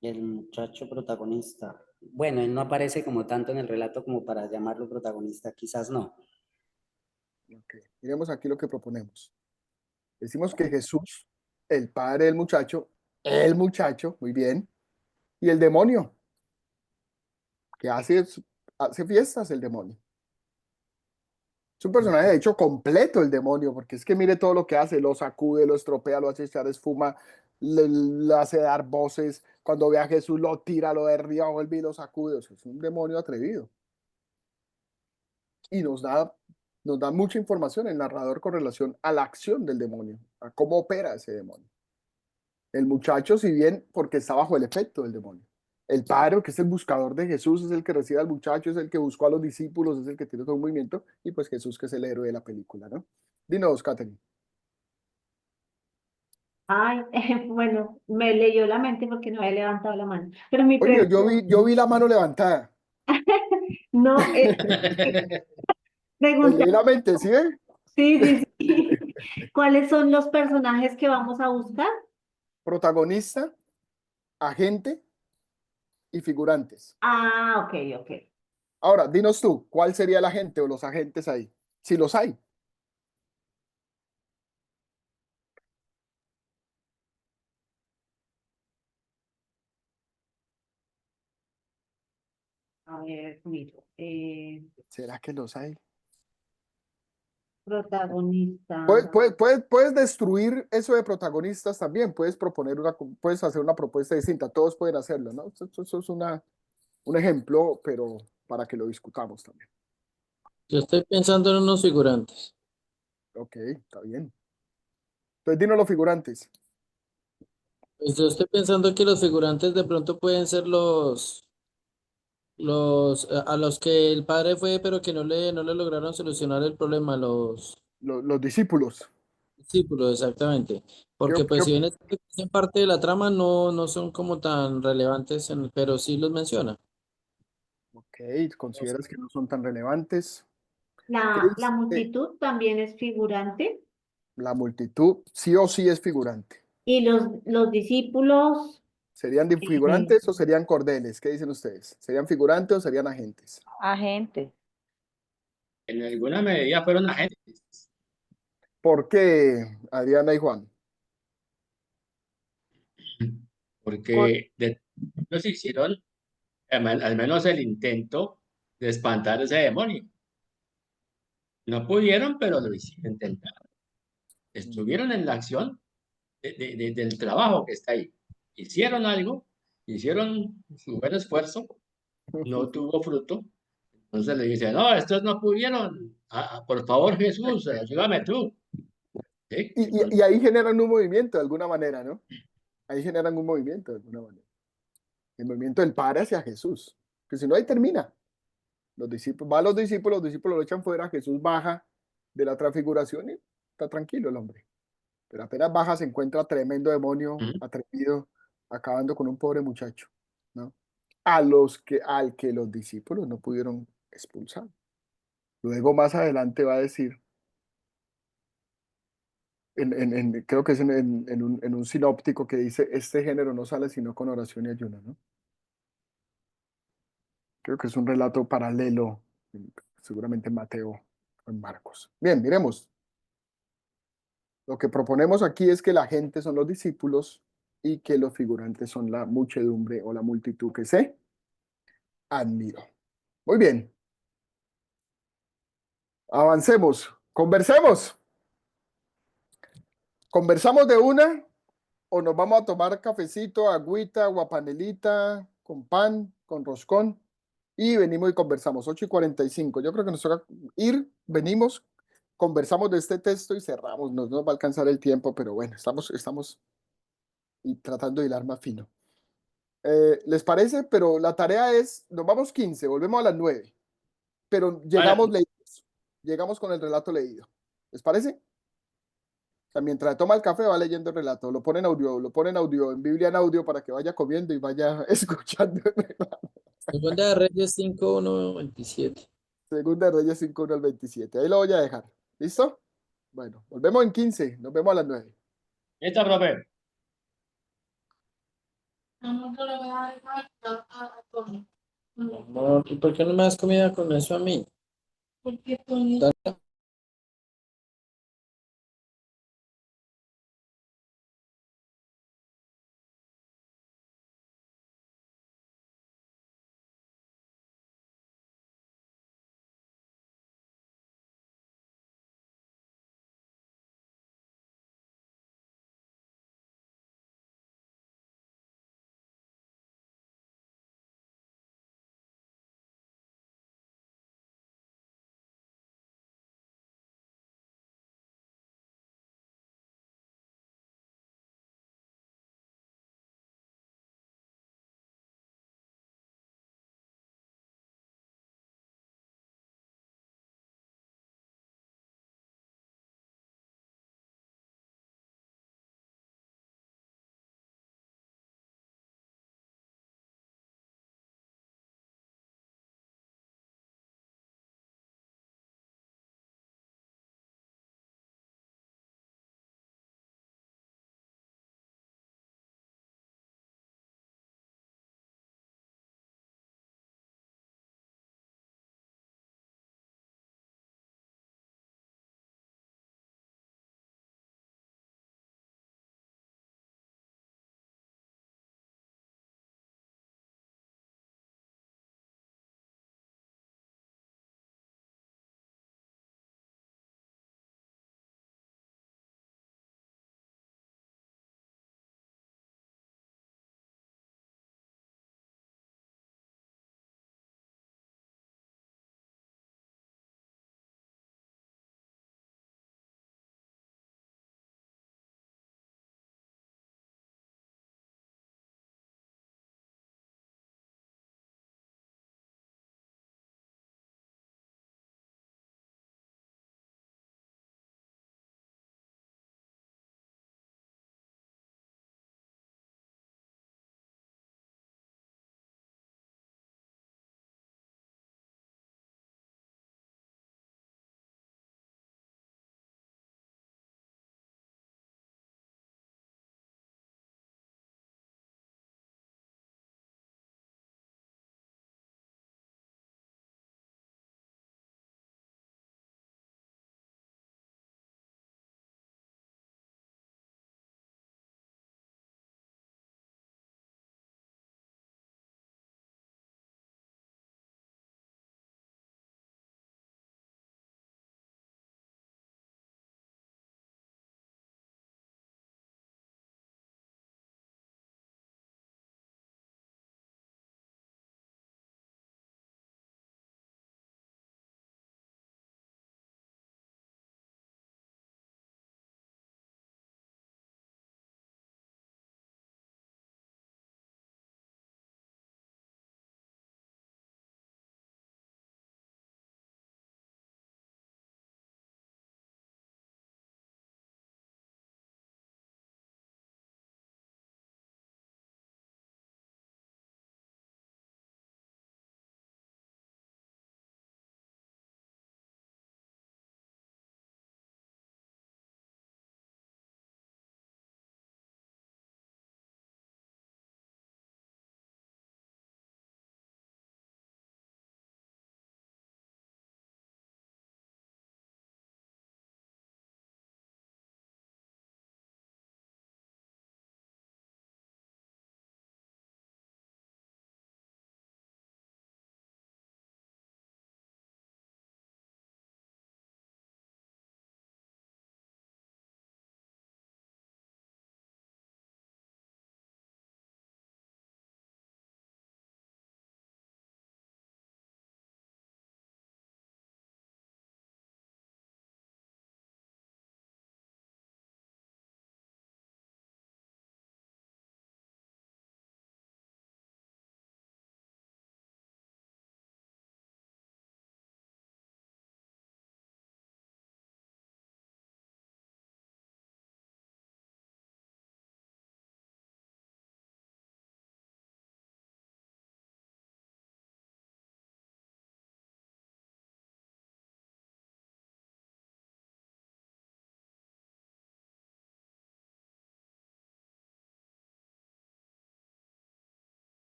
El muchacho protagonista. Bueno, él no aparece como tanto en el relato como para llamarlo protagonista, quizás no. Ok, miremos aquí lo que proponemos. Decimos que Jesús, el padre del muchacho, el muchacho, muy bien, y el demonio, que hace fiestas el demonio. Es un personaje de hecho completo el demonio, porque es que mire todo lo que hace, lo sacude, lo estropea, lo hace echar espuma, le hace dar voces, cuando ve a Jesús lo tira, lo derriba, vuelve y lo sacude. O sea, es un demonio atrevido. Y nos da mucha información el narrador con relación a la acción del demonio, a cómo opera ese demonio. El muchacho, si bien porque está bajo el efecto del demonio. El padre, que es el buscador de Jesús, es el que recibe al muchacho, es el que buscó a los discípulos, es el que tiene todo un movimiento, y pues Jesús, que es el héroe de la película, ¿no? Dinos, Catherine. Ay, bueno, me leyó la mente porque no había levantado la mano. Pero mi Oye, pregunta, yo vi la mano levantada. no, Le pregunta, leí la mente, ¿sí ven? sí, sí, sí. ¿Cuáles son los personajes que vamos a buscar? Protagonista, agente y figurantes. Ah, ok, ok. Ahora, dinos tú, ¿cuál sería el agente o los agentes ahí? Si los hay. A ver, miro. ¿Será que los hay? Protagonista. Puedes destruir eso de protagonistas también, puedes hacer una propuesta distinta, todos pueden hacerlo, ¿no? Eso es un ejemplo, pero para que lo discutamos también. Yo estoy pensando en unos figurantes. Ok, está bien. Entonces, dinos los figurantes. Pues yo estoy pensando que los figurantes de pronto pueden ser los a los que el padre fue, pero que no le lograron solucionar el problema, los Los discípulos. discípulos, exactamente. ¿Qué, Porque pues si qué- bien hacen parte de la trama, no son como tan relevantes, pero sí los menciona. ok, consideras que no son tan relevantes. ¿Qué La dice multitud también es figurante la multitud? Sí o sí es figurante. y los discípulos, ¿Serían eh, figurantes o serían cordeles? ¿Qué dicen ustedes? ¿Serían figurantes o serían agentes? Agentes. En alguna medida fueron agentes, ¿Por qué, Adriana y Juan? Por- porque ellos hicieron al menos el intento de espantar ese demonio. No pudieron, pero lo hicieron intentar. Estuvieron en la acción del trabajo que está ahí. Hicieron algo, hicieron su buen esfuerzo, no tuvo fruto. Entonces le dicen, no, estos no pudieron. Por favor, Jesús, ayúdame tú. ¿Sí? Y ahí generan un movimiento de alguna manera, ¿no? Ahí generan un movimiento de alguna manera. El movimiento del Padre hacia Jesús. Que si no, ahí termina. Los discípulos lo echan fuera, Jesús baja de la transfiguración y está tranquilo el hombre. Pero apenas baja se encuentra tremendo demonio Ujú. atrevido, acabando con un pobre muchacho, ¿no? Al que los discípulos no pudieron expulsar. Luego más adelante va a decir, creo que es en un sinóptico que dice, este género no sale sino con oración y ayuno, ¿no? Creo que es un relato paralelo, seguramente en Mateo o en Marcos. Bien, miremos. Lo que proponemos aquí es que la gente son los discípulos y que los figurantes son la muchedumbre o la multitud que se admiró. Muy bien, avancemos, conversemos. ¿Conversamos de una o nos vamos a tomar cafecito, agüita, guapanelita, con pan, con roscón? Y venimos y conversamos, 8:45. Yo creo que nos toca ir, venimos, conversamos de este texto y cerramos. No nos va a alcanzar el tiempo, pero bueno, estamos y tratando de hilar más fino. ¿Les parece? Pero la tarea es, nos vamos 15, volvemos a las 9, pero Vale, llegamos con el relato leído. ¿Les parece? O sea, mientras toma el café va leyendo el relato, lo ponen audio, en Biblia en audio para que vaya comiendo y vaya escuchando el relato. Segunda de Reyes 5:1-27. Segunda de Reyes 5:1 al 27. Ahí lo voy a dejar. ¿Listo? Bueno, volvemos en 15, nos vemos a las 9. esta, profe. Amor, ¿y por qué no me das comida con eso a mí? Dale.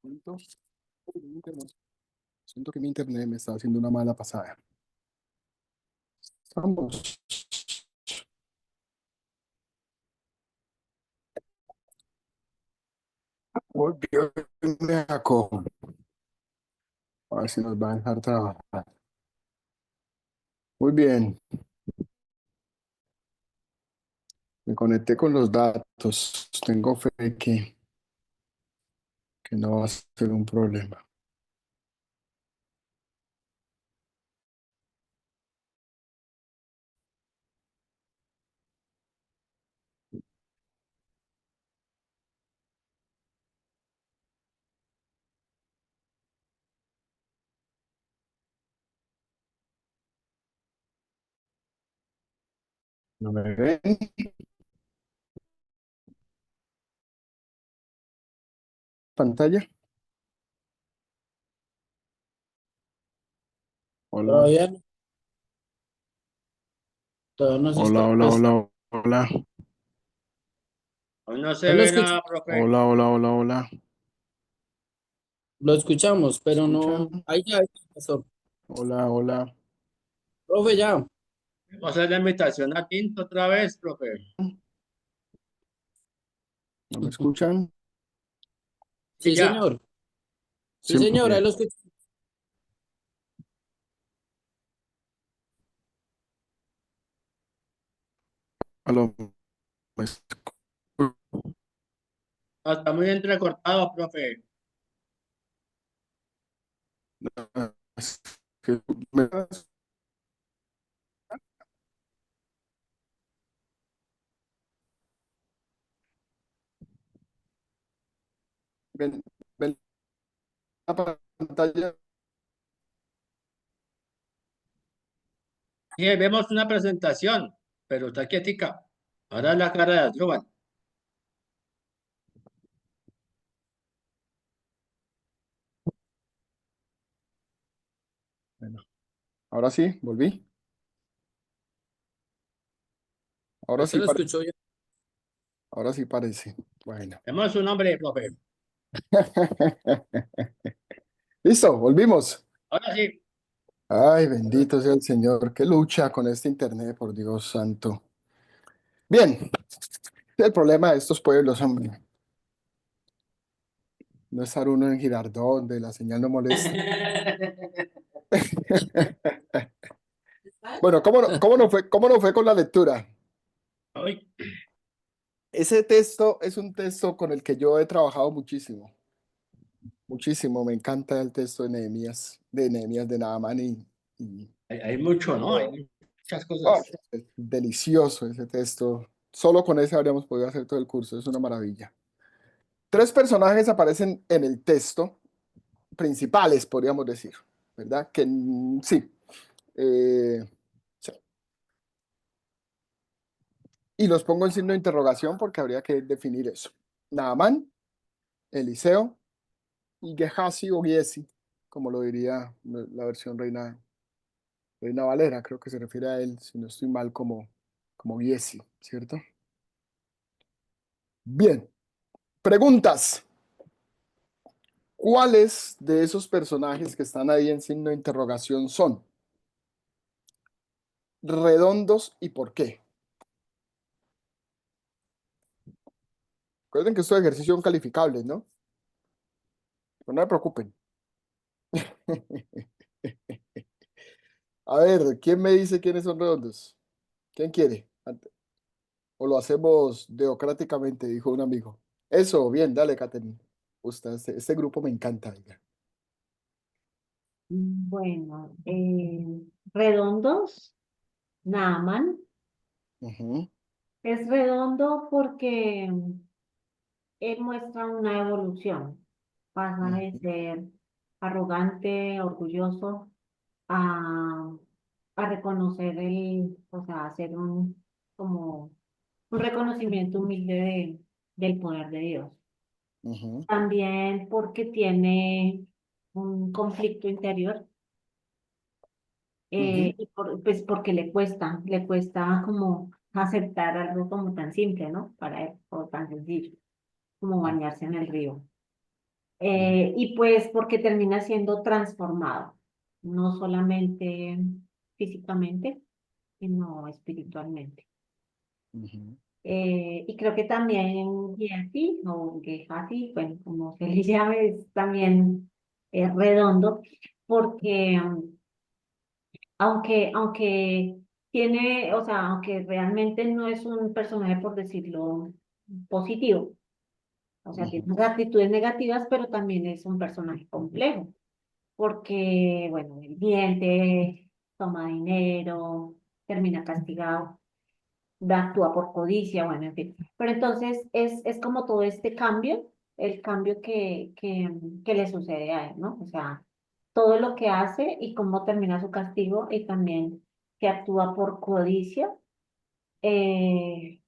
Siento, siento que mi internet me está haciendo una mala pasada. Vamos. Volvió el Meaco. A ver si nos va a dejar trabajar. Muy bien. Me conecté con los datos. Tengo fe que no va a ser un problema. ¿No me ven? ¿Pantalla? Hola, Todavía no, todavía no se hola, está, hola, pues, hola, hola. Hoy no se pues lo ve nada, profe. Hola, hola, hola, hola. lo escuchamos, pero ¿Escuchan? no, ahí ya, pastor. Hola, hola. Profe, ya, Vamos a hacer la invitación a Tinto otra vez, profe. ¿No me escuchan? Sí, sí, ya. señor, sí, Sí, muy señor, ahí bien. lo escucho. Aló, ¿me escuchan? Ah, está muy entrecortado, profe. Es que me- ven, ven la pantalla. Sí, vemos una presentación, pero está quietica. Ahora la cara de Asdrúbal. Bueno, ahora sí, volví. Ahí Ahora se sí lo parece. escuchó ya. Ahora sí parece. Bueno. Vemos su nombre, profe. Listo, volvimos. Ahora sí. Ay, bendito sea el Señor. Qué lucha con este internet, por Dios santo. Bien, el problema de estos pueblos, hombre. No estar uno en Girardot, donde la señal no molesta. Bueno, cómo no fue con la lectura? Ay, Ese texto es un texto con el que yo he trabajado muchísimo. Muchísimo. Me encanta el texto de Nehemías, de Naamán y hay mucho, ¿no? Hay muchas oh, cosas. es delicioso ese texto. Solo con ese habríamos podido hacer todo el curso. Es una maravilla. Tres personajes aparecen en el texto, principales, podríamos decir, ¿verdad? Que sí. eh, sí. Y los pongo en signo de interrogación porque habría que definir eso. Naamán, Eliseo y Gehazi o Giesi, como lo diría la versión Reina Valera, creo que se refiere a él, si no estoy mal, como Giesi, ¿cierto? Bien, preguntas. ¿Cuáles de esos personajes que están ahí en signo de interrogación son redondos y por qué? Recuerden que estos ejercicios son calificables, ¿no? Pero no me preocupen. A ver, ¿quién me dice quiénes son redondos? ¿Quién quiere? O lo hacemos democráticamente, dijo un amigo. Eso, bien, dale, Catherine. Gusta, este grupo me encanta. Oiga. Bueno, redondos, Naaman. Ujú, Es redondo porque él muestra una evolución. Pasa de ujú, ser arrogante, orgulloso, a, a reconocer o sea, hacer como un reconocimiento humilde del poder de Dios. ujú, También porque tiene un conflicto interior, ujú, pues porque le cuesta como aceptar algo como tan simple, ¿no? Para él, o tan sencillo, como bañarse en el río. Y pues porque termina siendo transformado, no solamente físicamente, sino espiritualmente. Ujú. Y creo que también Gehazi o Gehazi, bueno, como se le llame, también es redondo, porque aunque tiene, o sea, aunque realmente no es un personaje, por decirlo, positivo, o sea, tiene Ujú. unas actitudes negativas, pero también es un personaje complejo, porque, bueno, el diente, toma dinero, termina castigado, actúa por codicia, bueno, en fin. Pero entonces es como todo este cambio, el cambio que le sucede a él, ¿no? O sea, todo lo que hace y cómo termina su castigo y también que actúa por codicia. eh,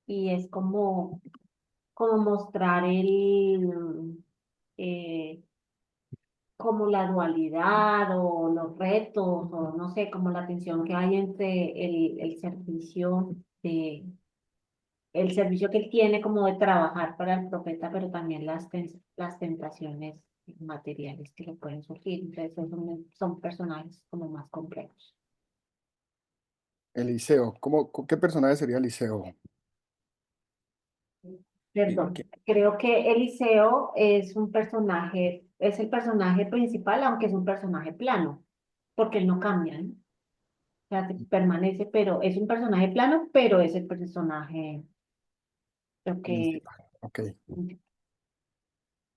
y es como mostrar eh, como la dualidad o los retos o no sé, como la tensión que hay entre el servicio que él tiene como de trabajar para el profeta, pero también las tentaciones materiales que le pueden surgir. Entonces, son personajes como más complejos. Eliseo, ¿qué personaje sería Eliseo? Perdón, ¿Qué? creo que Eliseo es un personaje, es el personaje principal, aunque es un personaje plano, porque él no cambia, ¿no? O sea, permanece, pero es un personaje plano, pero es el personaje, lo que... Principal. Ok,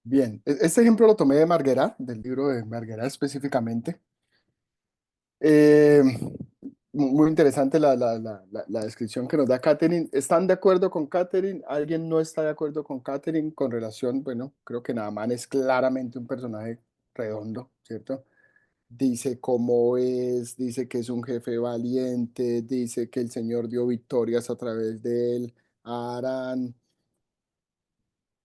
bien. Este ejemplo lo tomé de Marguera, del libro de Marguera específicamente. Eh, Muy interesante la descripción que nos da Catherine. ¿Están de acuerdo con Catherine? ¿Alguien no está de acuerdo con Catherine con relación? Bueno, creo que Naamán es claramente un personaje redondo, ¿cierto? Dice cómo es, dice que es un jefe valiente, dice que el Señor dio victorias a través de él a Arán.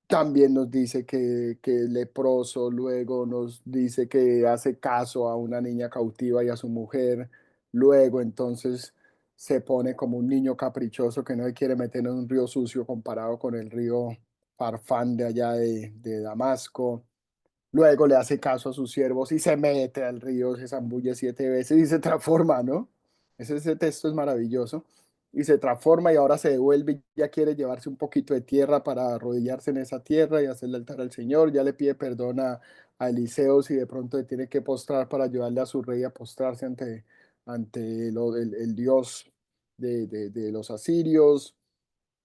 También nos dice que es leproso, luego nos dice que hace caso a una niña cautiva y a su mujer, luego entonces se pone como un niño caprichoso que no se quiere meter en un río sucio comparado con el río Farfán de allá de Damasco. Luego le hace caso a sus siervos y se mete al río, se zambulle 7 veces y se transforma, ¿no? Ese texto es maravilloso. Y se transforma y ahora se devuelve y ya quiere llevarse un poquito de tierra para arrodillarse en esa tierra y hacerle altar al Señor. Ya le pide perdón a Eliseo si de pronto le tiene que postrar para ayudarle a su rey a postrarse ante el Dios de los asirios.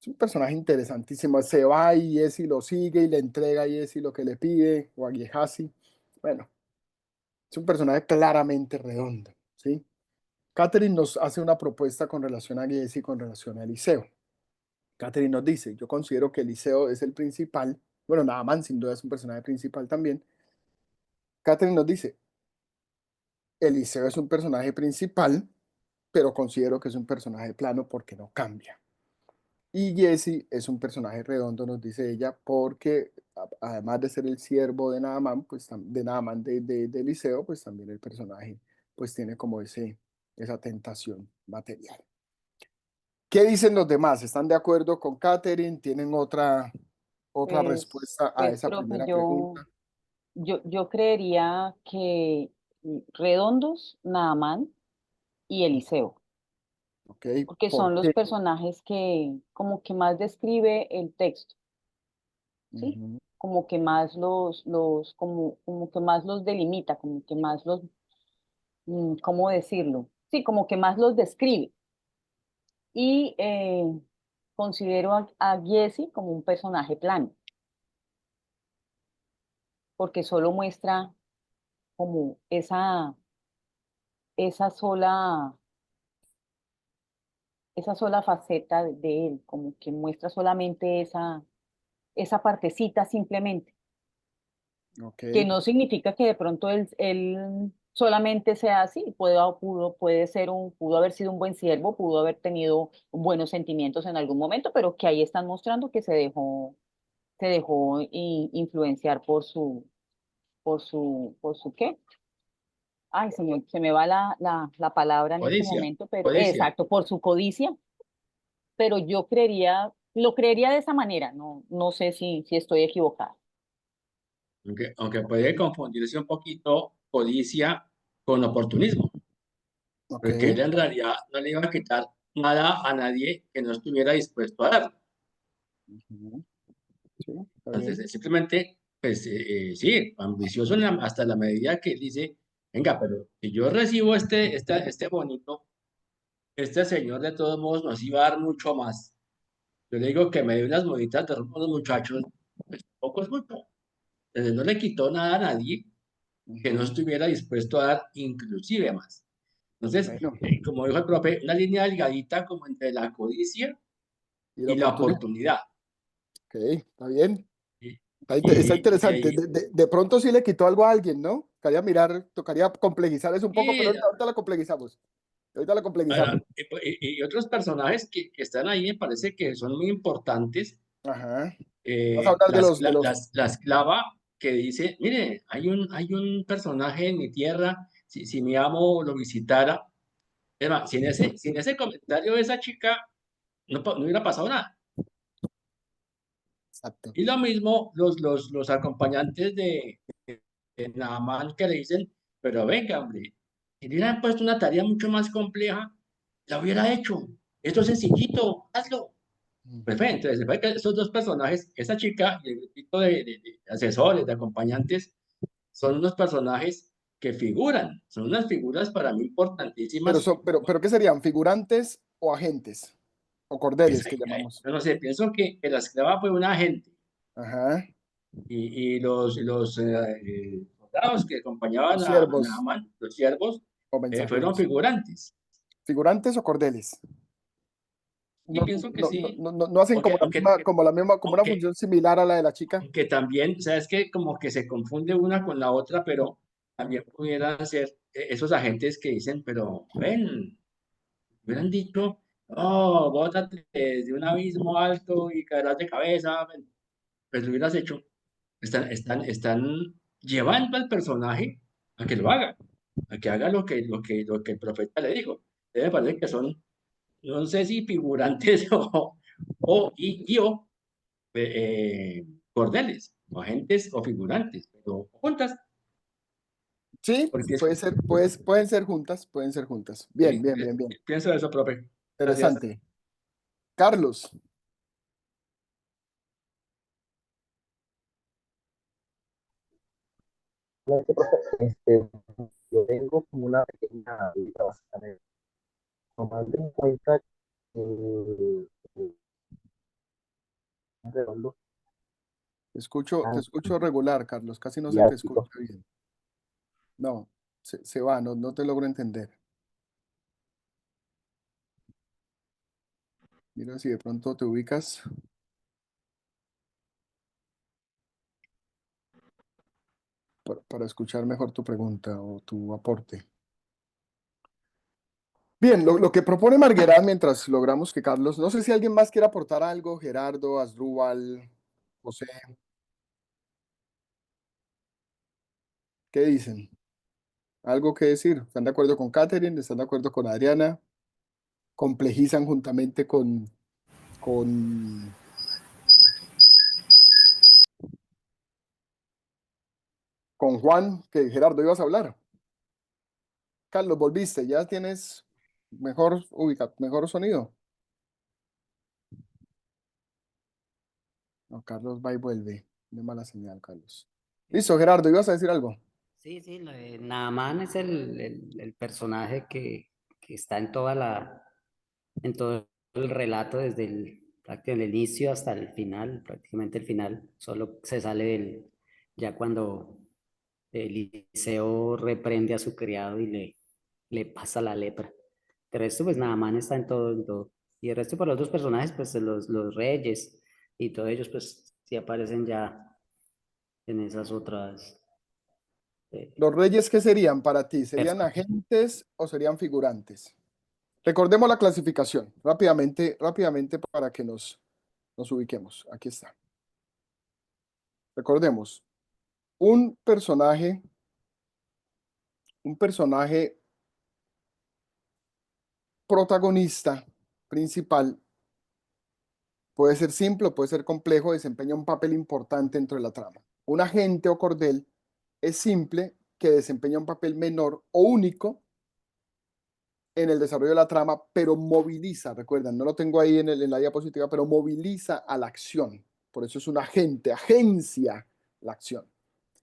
Es un personaje interesantísimo. Se va y Giesi lo sigue y le entrega a Giesi lo que le pide, o a Gehazi. Bueno, es un personaje claramente redondo, ¿sí? Catherine nos hace una propuesta con relación a Giesi y con relación a Eliseo. Catherine nos dice, yo considero que Eliseo es el principal, bueno, Naamán sin duda es un personaje principal también. Catherine nos dice, Eliseo es un personaje principal, pero considero que es un personaje plano porque no cambia. Y Jesse es un personaje redondo, nos dice ella, porque además de ser el siervo de Naamán, pues de Naamán de Eliseo, pues también el personaje pues tiene como esa tentación material. ¿Qué dicen los demás? ¿Están de acuerdo con Catherine? ¿Tienen otra respuesta a esa Profe, primera pregunta? yo creería que Redondos, Naamán y Eliseo, ¿Ok? porque ¿Por son los qué? personajes que como que más describe el texto, ¿sí? Ujú. Como que más como que más los delimita, como que más ¿cómo decirlo? Sí, como que más los describe. Y considero a Giesi como un personaje plano, porque solo muestra como esa sola, esa sola faceta de él, como que muestra solamente esa partecita simplemente, Ok, que no significa que de pronto él solamente sea así, pudo haber sido un buen siervo, pudo haber tenido buenos sentimientos en algún momento, pero que ahí están mostrando que se dejó influenciar por su ¿qué? Ay, se me va la palabra en este Codicia, momento, pero codicia. exacto, por su codicia, pero lo creería de esa manera, no sé si estoy equivocada. aunque puede confundirse un poquito codicia con oportunismo, Ok. porque él en realidad no le iba a quitar nada a nadie que no estuviera dispuesto a dar. Ujú. Sí, está Entonces, bien. simplemente, pues sí, ambicioso hasta la medida que él dice, venga, pero si yo recibo este bonito, este señor de todos modos nos iba a dar mucho más. Yo le digo que me dé unas monitas de ropa a los muchachos, pues poco es mucho. Entonces, no le quitó nada a nadie que no Ujú. estuviera dispuesto a dar inclusive más. Entonces, Bueno, como dijo el profe, una línea delgadita como entre la codicia y la y la oportunidad. oportunidad. Ok, está bien. Y, Está y interesante. ahí, De pronto sí le quitó algo a alguien, ¿no? Tocaría mirar, tocaría complejizar eso un poco, pero y, ahorita la complejizamos. Ahorita la complejizamos. ahora, y otros personajes que están ahí me parece que son muy importantes. Ajá. Vas a hablar de los. La esclava que dice, mire, hay un personaje en mi tierra, si mi amo lo visitara, es más, sin ese comentario de esa chica, no hubiera pasado nada. Exacto. Y lo mismo los acompañantes de Naamán que le dicen, pero venga, hombre, si le hubieran puesto una tarea mucho más compleja, la hubiera hecho. Esto es sencillito, hazlo. Perfecto, entonces se ve que esos dos personajes, esa chica y el grupito de asesores, de acompañantes, son unos personajes que figuran, son unas figuras para mí importantísimas. Pero ¿qué serían? ¿Figurantes o agentes? O Pues, cordeles que llamamos. yo no sé, pienso que la esclava fue un agente Ajá. y los soldados que acompañaban Los a siervos Naaman, los siervos, o fueron mensajeros. figurantes. ¿Figurantes o cordeles? Y No, pienso que no, no, sí, no hacen aunque, aunque, como una aunque, función similar a la de la chica. que también, sabes que como que se confunde una con la otra, pero también pudieran ser esos agentes que dicen, pero ven, hubieran dicho, oh, bótate de un abismo alto y caerás de cabeza, ven, pues lo hubieras hecho. Están llevando al personaje a que lo haga, a que haga lo que el profeta le dijo. Me parece que son, no sé si figurantes o cordeles, o agentes o figurantes, pero juntas, Sí, porque es, pueden ser juntas. Bien, bien, bien, bien. pienso eso, profe. Gracias. Interesante. Carlos, Este, yo tengo como una pequeña duda bastante, tomando en cuenta que redondo te tan escucho regular, Carlos, casi no se te mediático. escucha bien. No, se va, no te logro entender. Mira si de pronto te ubicas para escuchar mejor tu pregunta o tu aporte. Bien, lo que propone Marguerite mientras logramos que Carlos, no sé si alguien más quiere aportar algo, Gerardo, Asdrúbal, José, ¿qué dicen? ¿Algo que decir? ¿Están de acuerdo con Catherine? ¿Están de acuerdo con Adriana? ¿Complejizan juntamente con, con Juan, que Gerardo ibas a hablar? Carlos, volviste, ya tienes mejor sonido. No, Carlos va y vuelve. De mala señal, Carlos. Listo, Gerardo, ibas a decir algo. Sí, sí, lo de Naamán es el personaje que está en todo el relato desde prácticamente el inicio hasta el final, prácticamente el final. Solo se sale ya cuando Eliseo reprende a su criado y le pasa la lepra. De resto, pues Naamán está en todo, en todo. Y el resto, por los otros personajes, pues los reyes y todos ellos, pues sí aparecen ya en esas otras. ¿Los reyes qué serían para ti? ¿Serían Personas. agentes o serían figurantes? Recordemos la clasificación rápidamente para que nos ubiquemos. Aquí está. Recordemos, un personaje, un personaje protagonista principal puede ser simple o puede ser complejo, desempeña un papel importante dentro de la trama. Un agente o cordel es simple que desempeña un papel menor o único en el desarrollo de la trama, pero moviliza, recuerdan, no lo tengo ahí en la diapositiva, pero moviliza a la acción. Por eso es un agente, agencia la acción.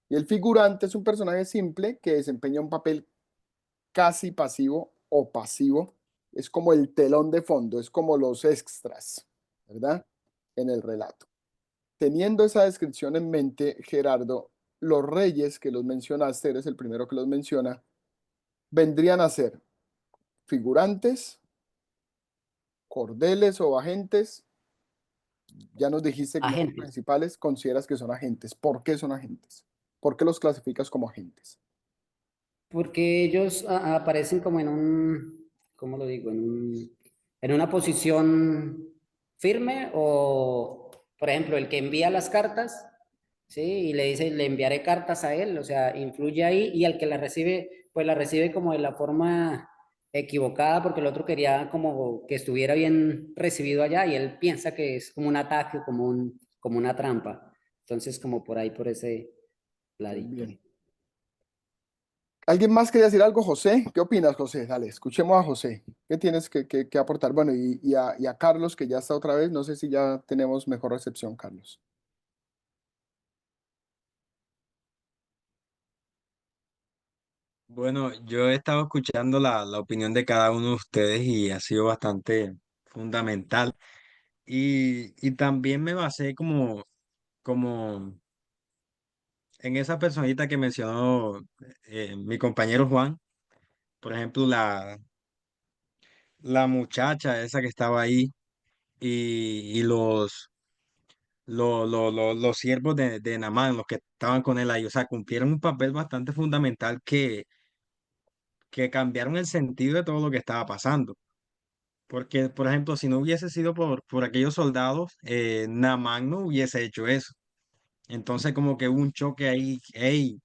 Y el figurante es un personaje simple que desempeña un papel casi pasivo o pasivo. Es como el telón de fondo, es como los extras, ¿verdad? En el relato. Teniendo esa descripción en mente, Gerardo, los reyes que los mencionaste, eres el primero que los menciona, vendrían a ser figurantes, cordeles o agentes. Ya nos dijiste que los Agentes. principales consideras que son agentes. ¿Por qué son agentes? ¿Por qué los clasificas como agentes? Porque ellos aparecen como en ¿cómo lo digo? En una posición firme o, por ejemplo, el que envía las cartas, ¿sí? Y le dice, le enviaré cartas a él, o sea, influye ahí y al que la recibe, pues la recibe como de la forma equivocada porque el otro quería como que estuviera bien recibido allá y él piensa que es como un ataque, como una trampa. Entonces, como por ahí, por ese ladito. Bien. ¿Alguien más quería decir algo, José? ¿Qué opinas, José? Dale, escuchemos a José. ¿Qué tienes que aportar? Bueno, y a Carlos, que ya está otra vez. No sé si ya tenemos mejor recepción, Carlos. Bueno, yo he estado escuchando la opinión de cada uno de ustedes y ha sido bastante fundamental. Y también me basé como en esa personita que mencionó mi compañero Juan, por ejemplo, la muchacha esa que estaba ahí y los siervos de Naamán, los que estaban con él ahí, o sea, cumplieron un papel bastante fundamental que cambiaron el sentido de todo lo que estaba pasando. Porque, por ejemplo, si no hubiese sido por aquellos soldados, Naamán no hubiese hecho eso. Entonces, como que hubo un choque ahí, hey,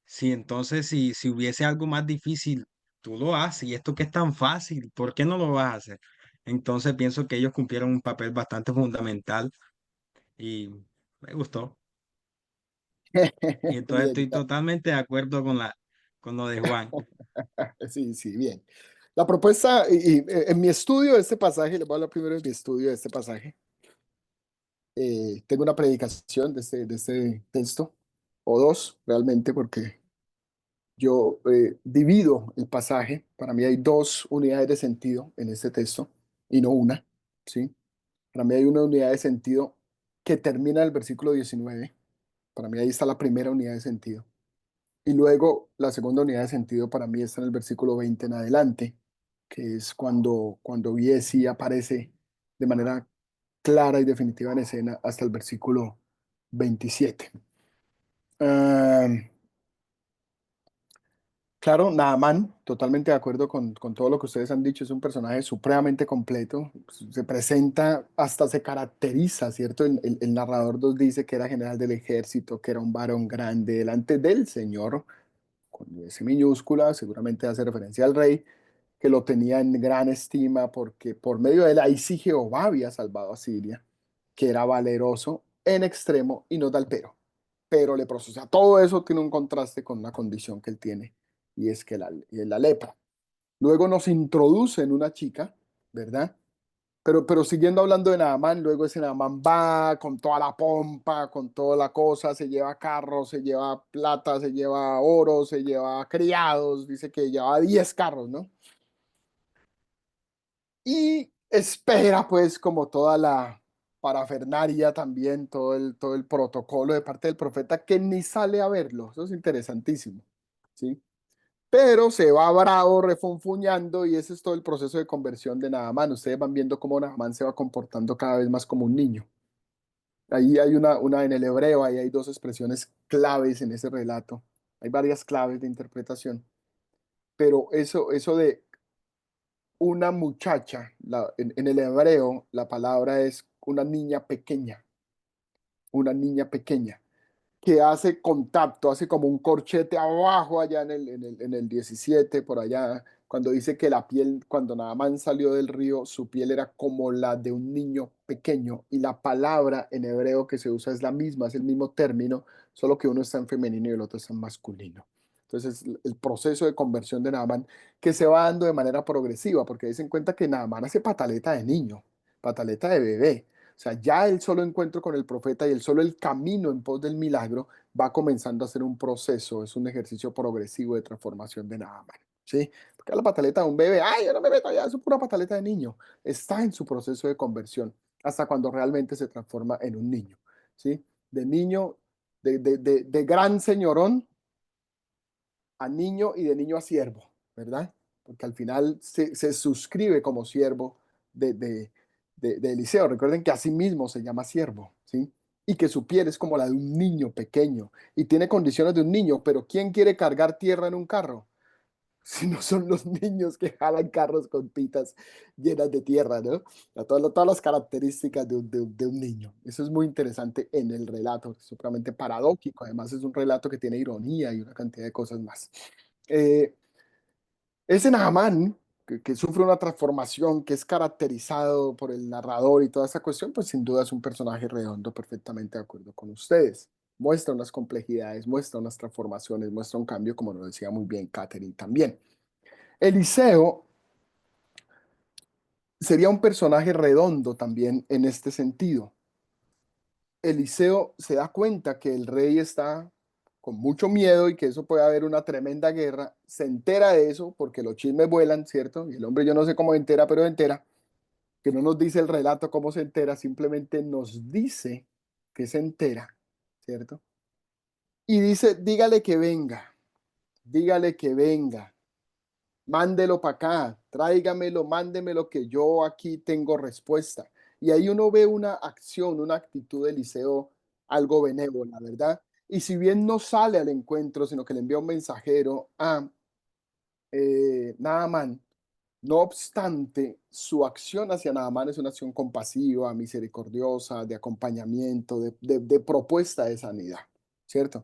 si entonces si hubiese algo más difícil, tú lo haces, y esto que es tan fácil, ¿por qué no lo vas a hacer? Entonces pienso que ellos cumplieron un papel bastante fundamental y me gustó. Y entonces Bien, estoy totalmente de acuerdo con lo de Juan. sí, sí, bien. La propuesta, en mi estudio de este pasaje, les voy a hablar primero de mi estudio de este pasaje. Tengo una predicación de este texto, o dos realmente, porque yo divido el pasaje. Para mí hay dos unidades de sentido en este texto y no una, ¿sí? Para mí hay una unidad de sentido que termina en el versículo 19. Para mí ahí está la primera unidad de sentido. Y luego la segunda unidad de sentido para mí está en el versículo 20 en adelante, que es cuando Giesi aparece de manera clara y definitiva en escena hasta el versículo 27. Ah, claro, Naamán, totalmente de acuerdo con todo lo que ustedes han dicho, es un personaje supremamente completo, se presenta, hasta se caracteriza, ¿cierto? El narrador nos dice que era general del ejército, que era un varón grande delante del Señor, con S minúscula, seguramente hace referencia al rey, que lo tenía en gran estima porque por medio de él ahí sí Jehová había salvado a Siria, que era valeroso en extremo y no tal pero leproso. O sea, todo eso tiene un contraste con una condición que él tiene y es que y es la lepra. Luego nos introduce en una chica, ¿verdad? Pero siguiendo hablando de Naamán, luego ese Naamán va con toda la pompa, con toda la cosa, se lleva carros, se lleva plata, se lleva oro, se lleva criados, dice que lleva 10 carros, ¿no? Y espera pues como toda la parafernaria también, todo el protocolo de parte del profeta que ni sale a verlo. Eso es interesantísimo, ¿sí? Pero se va bravo, refunfuñando, y ese es todo el proceso de conversión de Naamán. Ustedes van viendo cómo Naamán se va comportando cada vez más como un niño. Ahí hay una en el hebreo, ahí hay dos expresiones claves en ese relato. Hay varias claves de interpretación, pero eso de una muchacha, en el hebreo la palabra es una niña pequeña, que hace contacto, hace como un corchete abajo allá en el 17, por allá, cuando dice que la piel, cuando Naamán salió del río, su piel era como la de un niño pequeño, y la palabra en hebreo que se usa es la misma, es el mismo término, solo que uno está en femenino y el otro está en masculino. Entonces, el proceso de conversión de Naamán que se va dando de manera progresiva, porque se en cuenta que Naamán hace pataleta de niño, pataleta de bebé. O sea, ya el solo encuentro con el profeta y el solo el camino en pos del milagro va comenzando a ser un proceso, es un ejercicio progresivo de transformación de Naamán. ¿Sí? Porque la pataleta de un bebé, ay, yo no me meto allá, es pura pataleta de niño. Está en su proceso de conversión hasta cuando realmente se transforma en un niño. ¿Sí? De niño, de gran señorón a niño y de niño a siervo, ¿verdad? Porque al final se suscribe como siervo de Eliseo. Recuerden que así mismo se llama siervo, ¿sí? Y que su piel es como la de un niño pequeño y tiene condiciones de un niño, pero ¿quién quiere cargar tierra en un carro? Si no son los niños que jalan carros con pitas llenas de tierra, ¿no? Todas las características de un niño. Eso es muy interesante en el relato, es supremamente paradójico. Además, es un relato que tiene ironía y una cantidad de cosas más. Eh, ese Naamán, que sufre una transformación, que es caracterizado por el narrador y toda esa cuestión, pues sin duda es un personaje redondo, perfectamente de acuerdo con ustedes. Muestra unas complejidades, muestra unas transformaciones, muestra un cambio, como lo decía muy bien Catherine también. Eliseo sería un personaje redondo también en este sentido. Eliseo se da cuenta que el rey está con mucho miedo y que eso puede haber una tremenda guerra, se entera de eso porque los chismes vuelan, ¿cierto? Y el hombre yo no sé cómo se entera, pero se entera, que no nos dice el relato cómo se entera, simplemente nos dice que se entera, ¿cierto? Y dice, dígale que venga, mándelo para acá, tráigamelo, mándemelo que yo aquí tengo respuesta. Y ahí uno ve una acción, una actitud de Eliseo algo benévola, ¿verdad? Y si bien no sale al encuentro, sino que le envía un mensajero a Naamán, no obstante, su acción hacia Naamán es una acción compasiva, misericordiosa, de acompañamiento, de propuesta de sanidad, ¿cierto?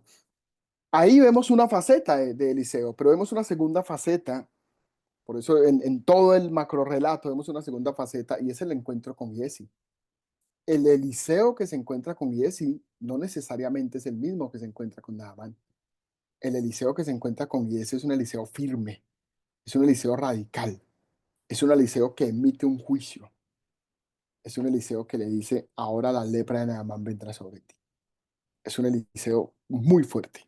Ahí vemos una faceta de Eliseo, pero vemos una segunda faceta. Por eso en todo el macro relato vemos una segunda faceta y es el encuentro con Giesi. El Eliseo que se encuentra con Giesi no necesariamente es el mismo que se encuentra con Naamán. El Eliseo que se encuentra con Giesi es un Eliseo firme, es un Eliseo radical, es un Eliseo que emite un juicio, es un Eliseo que le dice, ahora la lepra de Naamán vendrá sobre ti. Es un Eliseo muy fuerte,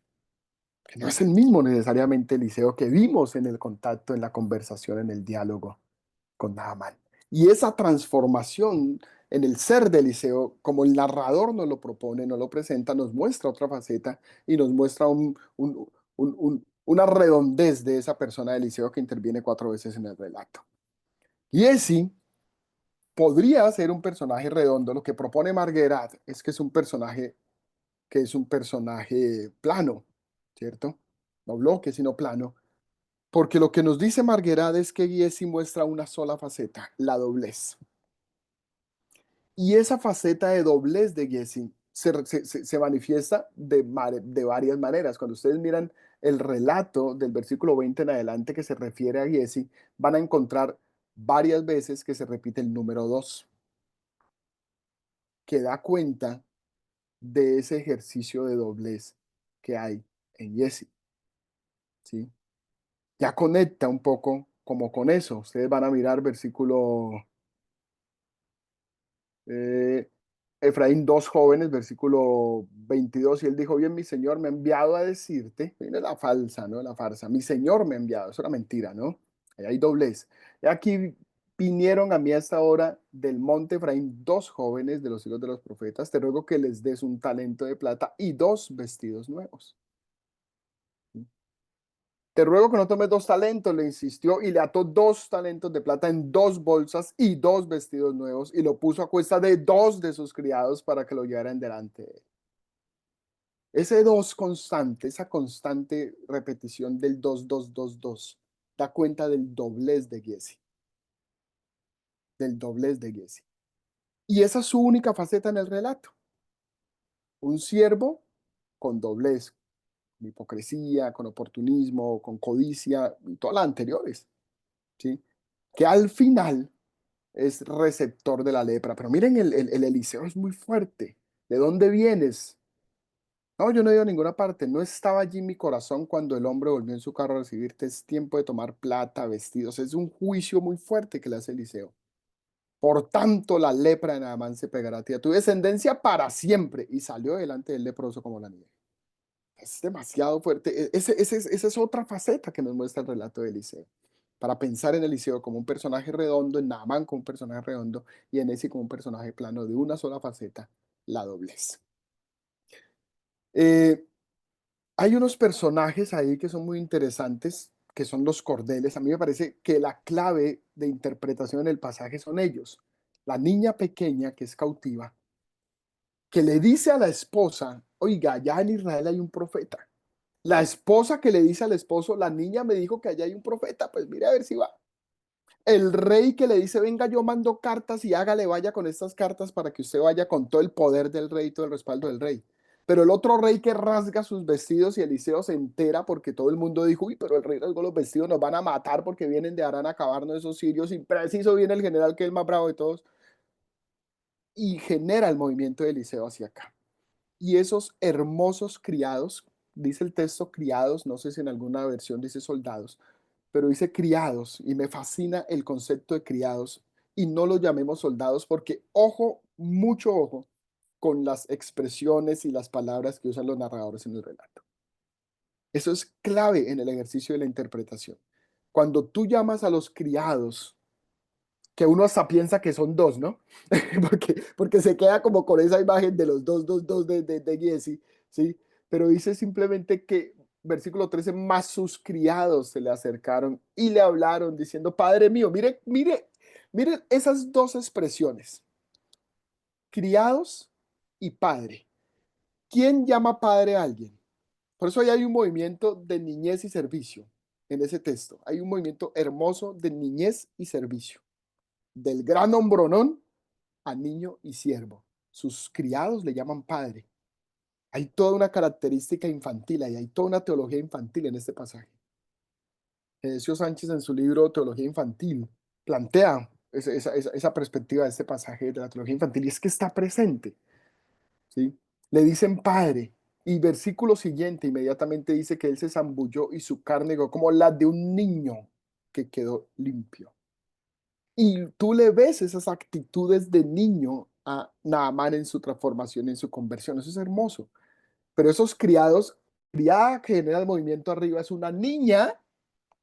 que no es el mismo necesariamente Eliseo que vimos en el contacto, en la conversación, en el diálogo con Naamán. Y esa transformación en el ser de Eliseo, como el narrador nos lo propone, nos lo presenta, nos muestra otra faceta y nos muestra una redondez de esa persona de Eliseo que interviene 4 veces en el relato. Y ese podría ser un personaje redondo. Lo que propone Marguerat es que es un personaje plano, ¿cierto? No bloque, sino plano. Porque lo que nos dice Marguerat es que Giesi muestra una sola faceta, la doblez. Y esa faceta de doblez de Giesi se manifiesta de varias maneras. Cuando ustedes miran el relato del versículo 20 en adelante que se refiere a Giesi, van a encontrar varias veces que se repite el número 2, que da cuenta de ese ejercicio de doblez que hay en Giesi, ¿sí? Ya conecta un poco como con eso. Ustedes van a mirar versículo Eh, Efraín, 2 jóvenes, versículo 22, y él dijo, bien, mi señor me ha enviado a decirte, viene la falsa, ¿no? La farsa, mi señor me ha enviado, es una mentira, ¿no? Ahí hay doblez. Y aquí vinieron a mí a esta hora del monte Efraín 2 jóvenes de los hijos de los profetas, te ruego que les des un talento de plata y 2 vestidos nuevos. Te ruego que no tomes 2 talentos, le insistió, y le ató 2 talentos de plata en 2 bolsas y 2 vestidos nuevos, y lo puso a cuesta de 2 de sus criados para que lo llevaran delante de él. Ese 2 constante, esa constante repetición del 2, 2, 2, 2, da cuenta del doblez de Giesi, del doblez de Giesi. Y esa es su única faceta en el relato. Un siervo con doblez, con hipocresía, con oportunismo, con codicia, y todas las anteriores. ¿sí? Que al final es receptor de la lepra. Pero miren, el Eliseo es muy fuerte. ¿De dónde vienes? No, yo no he ido a ninguna parte. No estaba allí mi corazón cuando el hombre volvió en su carro a recibirte. Es tiempo de tomar plata, vestidos. Es un juicio muy fuerte que le hace Eliseo. Por tanto, la lepra de Naamán se pegará a ti, a tu descendencia para siempre. Y salió delante del leproso como la nieve. Es demasiado fuerte. Esa es otra faceta que nos muestra el relato de Eliseo. Para pensar en Eliseo como un personaje redondo, en Naamán como un personaje redondo y en ese como un personaje plano de una sola faceta, la doblez. Eh, Hay unos personajes ahí que son muy interesantes, que son los cordeles. A mí me parece que la clave de interpretación en el pasaje son ellos. La niña pequeña que es cautiva, que le dice a la esposa, oiga, ya en Israel hay un profeta. La esposa que le dice al esposo, la niña me dijo que allá hay un profeta, pues mire a ver si va. El rey que le dice, venga, yo mando cartas y hágale, vaya con estas cartas para que usted vaya con todo el poder del rey, todo el respaldo del rey. Pero el otro rey que rasga sus vestidos y Eliseo se entera porque todo el mundo dijo, uy, pero el rey rasgó los vestidos, nos van a matar porque vienen de Arán a acabarnos esos sirios. Y preciso viene el general que es el más bravo de todos y genera el movimiento de Eliseo hacia acá. Y esos hermosos criados, dice el texto criados, no sé si en alguna versión dice soldados, pero dice criados y me fascina el concepto de criados y no los llamemos soldados porque ojo, mucho ojo con las expresiones y las palabras que usan los narradores en el relato. Eso es clave en el ejercicio de la interpretación. Cuando tú llamas a los criados, que uno hasta piensa que son dos, ¿no? porque se queda como con esa imagen de los dos de Giesi, ¿sí? Pero dice simplemente que, versículo 13, más sus criados se le acercaron y le hablaron diciendo, Padre mío, mire esas dos expresiones, criados y padre. ¿Quién llama padre a alguien? Por eso ahí hay un movimiento de niñez y servicio en ese texto. Hay un movimiento hermoso de niñez y servicio. Del gran hombronón a niño y siervo. Sus criados le llaman padre. Hay toda una característica infantil ahí, hay toda una teología infantil en este pasaje. Edesio Sánchez en su libro Teología Infantil plantea esa perspectiva de este pasaje de la teología infantil y es que está presente, ¿sí? Le dicen padre y versículo siguiente inmediatamente dice que él se zambulló y su carne quedó como la de un niño que quedó limpio. Y tú le ves esas actitudes de niño a Naamán en su transformación, en su conversión. Eso es hermoso. Pero esos criados, criada que genera el movimiento arriba, es una niña,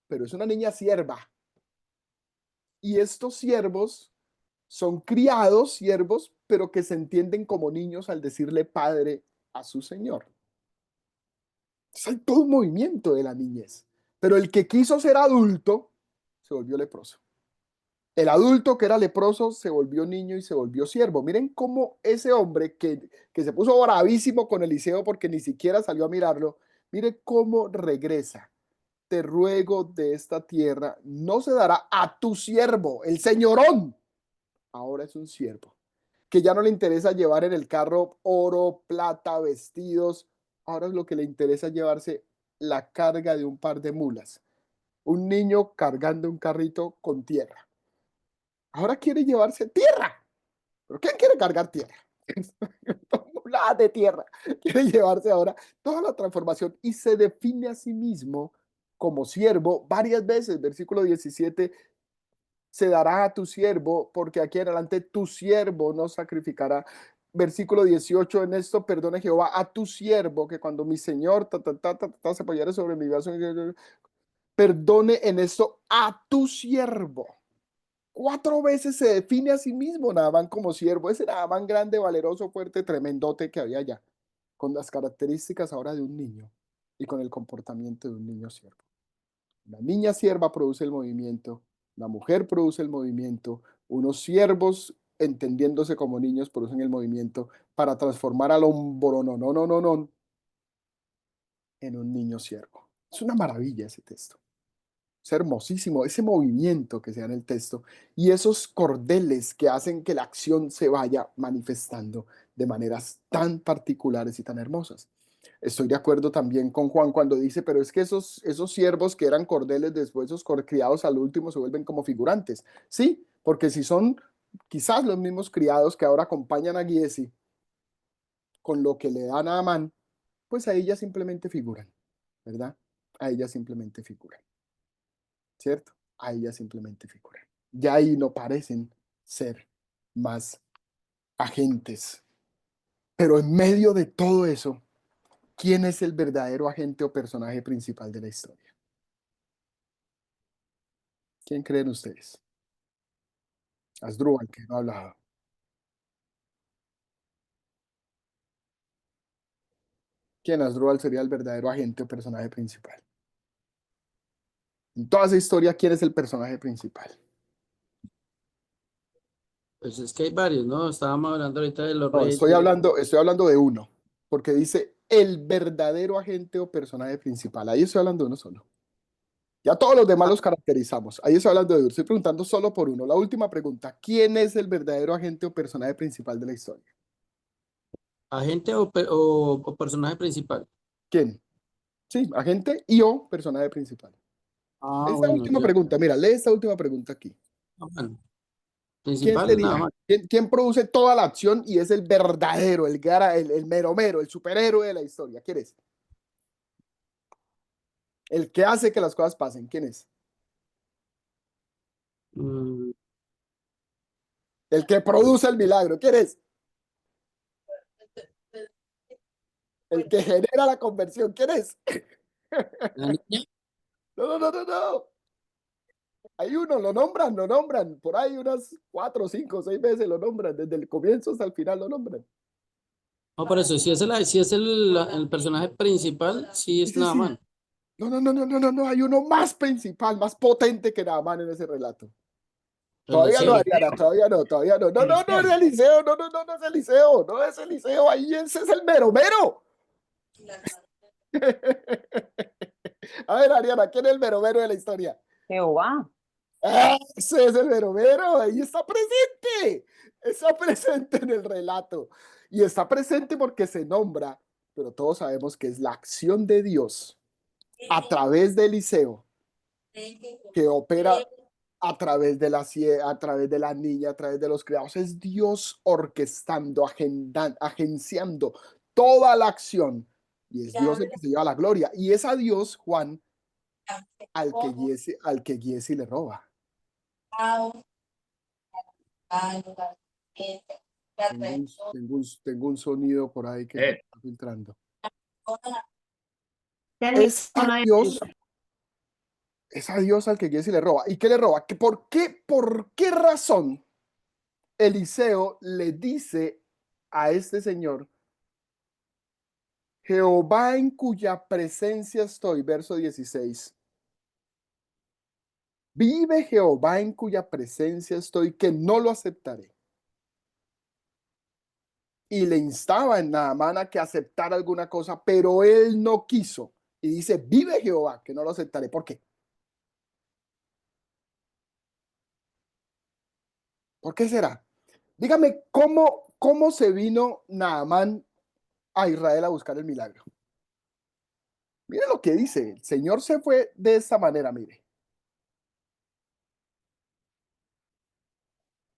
pero es una niña sierva. Y estos siervos son criados, siervos, pero que se entienden como niños al decirle padre a su señor. Entonces hay todo un movimiento de la niñez. Pero el que quiso ser adulto se volvió leproso. El adulto que era leproso se volvió niño y se volvió siervo. Miren cómo ese hombre que se puso bravísimo con Eliseo porque ni siquiera salió a mirarlo, mire cómo regresa. Te ruego de esta tierra, no se dará a tu siervo, el señorón. Ahora es un siervo, que ya no le interesa llevar en el carro oro, plata, vestidos. Ahora es lo que le interesa llevarse la carga de un par de mulas. Un niño cargando un carrito con tierra. Ahora quiere llevarse tierra. ¿Pero quién quiere cargar tierra? Nada de tierra. Quiere llevarse ahora toda la transformación y se define a sí mismo como siervo varias veces. Versículo 17, se dará a tu siervo porque aquí en adelante tu siervo no sacrificará. Versículo 18, en esto perdone Jehová a tu siervo que cuando mi Señor se apoyara sobre mi brazo, perdone en esto a tu siervo. 4 veces se define a sí mismo Naamán como siervo. Ese Naamán grande, valeroso, fuerte, tremendote que había allá, con las características ahora de un niño y con el comportamiento de un niño siervo. La niña sierva produce el movimiento, la mujer produce el movimiento, unos siervos, entendiéndose como niños, producen el movimiento para transformar al hombrononononon en un niño siervo. Es una maravilla ese texto. Es hermosísimo ese movimiento que se da en el texto y esos cordeles que hacen que la acción se vaya manifestando de maneras tan particulares y tan hermosas. Estoy de acuerdo también con Juan cuando dice, pero es que esos siervos que eran cordeles, después esos criados al último se vuelven como figurantes. Sí, porque si son quizás los mismos criados que ahora acompañan a Giesi con lo que le dan a Amán, pues ahí ya simplemente figuran, ¿verdad? Ahí ya simplemente figuran, ¿cierto? Ahí ya simplemente figuran. Ya ahí no parecen ser más agentes. Pero en medio de todo eso, ¿quién es el verdadero agente o personaje principal de la historia? ¿Quién creen ustedes? Asdrúbal, que no ha hablado. ¿Quién, Asdrúbal, sería el verdadero agente o personaje principal? En toda esa historia, ¿quién es el personaje principal? Pues es que hay varios, ¿no? Estábamos hablando ahorita de los No, reyes. estoy hablando de uno, porque dice el verdadero agente o personaje principal. Ahí estoy hablando de uno solo. Ya todos los demás los caracterizamos. Ahí estoy hablando de uno. Estoy preguntando solo por uno. La última pregunta: ¿quién es el verdadero agente o personaje principal de la historia? ¿Agente o personaje principal? ¿Quién? Sí, agente y o personaje principal. Ah, Esta bueno, última pregunta, mira, lee esta última pregunta aquí. bueno, ¿Quién principal es nada sería? más. ¿Quién produce toda la acción y es el verdadero, el mero mero, el superhéroe de la historia? ¿Quién es? El que hace que las cosas pasen. ¿Quién es? Mm, El que produce el milagro. ¿Quién es? El que genera la conversión. ¿Quién es? la niña. No, no, no, no, no. Hay uno, lo nombran. Por ahí unas 4, 5, 6 veces lo nombran. Desde el comienzo hasta el final lo nombran. No, por eso, si es el personaje principal, sí Sí, es sí, nada sí. más. No, no, no, no, no, no, no. Hay uno más principal, más potente que Naaman en ese relato. Todavía no, Eliseo. Ariana, todavía no, todavía no. No, no, no es Eliseo, no, no, no, no es Eliseo, no es Eliseo, ahí ese es el mero mero. A ver, Ariana, ¿quién es el mero mero de la historia? Jehová. Ese es el mero mero, ahí está presente en el relato. Y está presente porque se nombra, pero todos sabemos que es la acción de Dios a través de Eliseo que opera a través de a través de la niña, a través de los criados. Es Dios orquestando, agenciando toda la acción. Y es Dios el que se lleva la gloria. Y es a Dios, Juan, al que Giesi le roba. Tengo un sonido por ahí que está filtrando. Es a Dios, es a Dios al que Giesi le roba. ¿Y qué le roba? ¿Por qué razón Eliseo le dice a este señor: Jehová en cuya presencia estoy, verso 16? Vive Jehová en cuya presencia estoy, que no lo aceptaré. Y le instaba en Naamán a que aceptara alguna cosa, pero él no quiso. Y dice: vive Jehová, que no lo aceptaré. ¿Por qué? ¿Por qué será? Dígame, ¿cómo se vino Naamán a Israel a buscar el milagro? Mire lo que dice. El Señor se fue de esta manera, mire.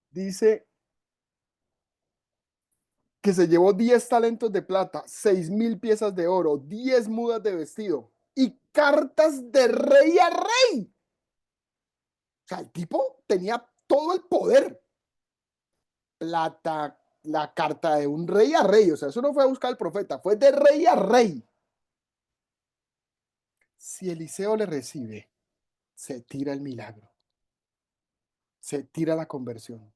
Dice que se llevó 10 talentos de plata, 6,000 piezas de oro, 10 mudas de vestido y cartas de rey a rey. O sea, el tipo tenía todo el poder. Plata, la carta de un rey a rey. O sea, eso no fue a buscar al profeta, fue de rey a rey. Si Eliseo le recibe, se tira el milagro, se tira la conversión,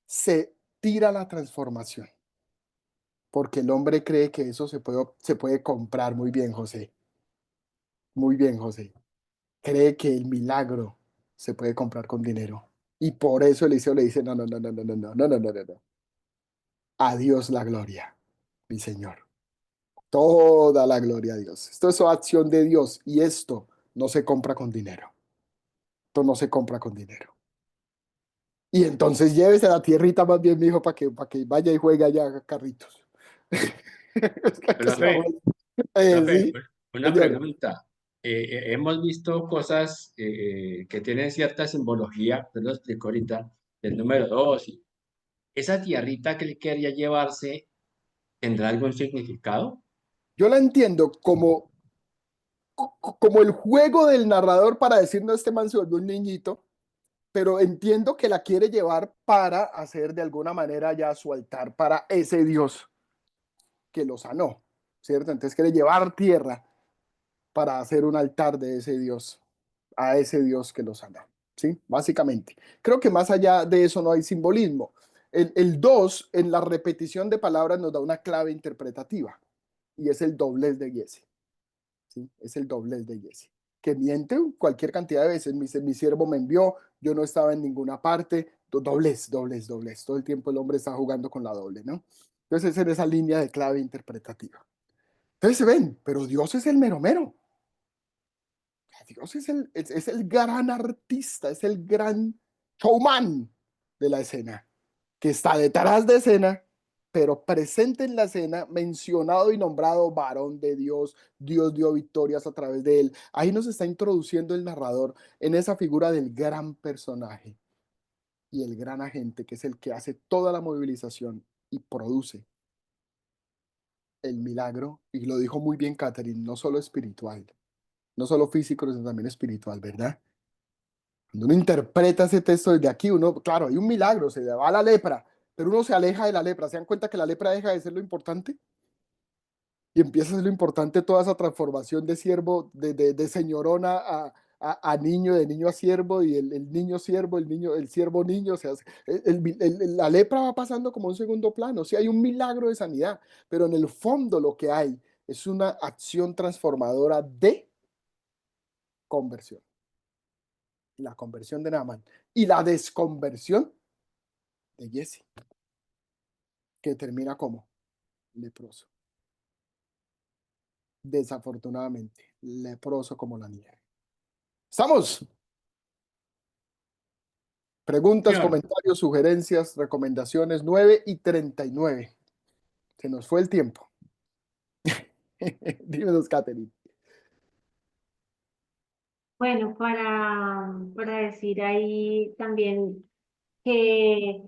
se tira la transformación. Porque el hombre cree que eso se puede comprar. Muy bien, José. Muy bien, José. Cree que el milagro se puede comprar con dinero. Y por eso Eliseo le dice: no, no, no, no, no, no, no, no, no, no, no. A Dios la gloria, mi Señor. Toda la gloria a Dios. Esto es acción de Dios y esto no se compra con dinero. Esto no se compra con dinero. Y entonces llévese a la tierrita más bien, mi hijo, para que vaya y juegue allá a carritos. Es que aquí La se va a fe. volver- Profe, Sí, una señor. pregunta. Hemos visto cosas que tienen cierta simbología, usted lo explicó ahorita, del número 2. ¿Esa tierrita que él quería llevarse tendrá algún significado? Yo la entiendo como el juego del narrador para decir, no, este man se volvió un niñito, pero entiendo que la quiere llevar para hacer de alguna manera ya su altar para ese Dios que lo sanó, ¿cierto? Entonces quiere llevar tierra para hacer un altar de ese Dios, a ese Dios que lo sanó, ¿sí? Básicamente. Creo que más allá de eso no hay simbolismo. El 2 en la repetición de palabras nos da una clave interpretativa y es el doblez de Giese, ¿sí? Es el doblez de Giese, que miente cualquier cantidad de veces. Mi siervo me envió, yo no estaba en ninguna parte, doblez, doblez, doblez. Todo el tiempo el hombre está jugando con la doble, ¿no? Entonces es en esa línea de clave interpretativa. Entonces se ven, pero Dios es el mero mero. Dios es el gran artista, es el gran showman de la escena, que está detrás de escena, pero presente en la escena, mencionado y nombrado varón de Dios. Dios dio victorias a través de él. Ahí nos está introduciendo el narrador en esa figura del gran personaje y el gran agente, que es el que hace toda la movilización y produce el milagro. Y lo dijo muy bien Catherine, no solo espiritual, no solo físico, sino también espiritual, ¿verdad? Cuando uno interpreta ese texto desde aquí, uno, claro, hay un milagro, se le va la lepra, pero uno se aleja de la lepra. ¿Se dan cuenta que la lepra deja de ser lo importante? Y empieza a ser lo importante toda esa transformación de siervo, de señorona a niño, de niño a siervo, y el niño siervo, el siervo niño. O sea, la lepra va pasando como un segundo plano. Sí, hay un milagro de sanidad, pero en el fondo lo que hay es una acción transformadora de conversión. La conversión de Naaman y la desconversión de Jesse, que termina como leproso. Desafortunadamente, leproso como la nieve. ¿Estamos? Preguntas, Señor, comentarios, sugerencias, recomendaciones, 9:39. Se nos fue el tiempo. Dímenos, Catherine. Bueno, para decir ahí también que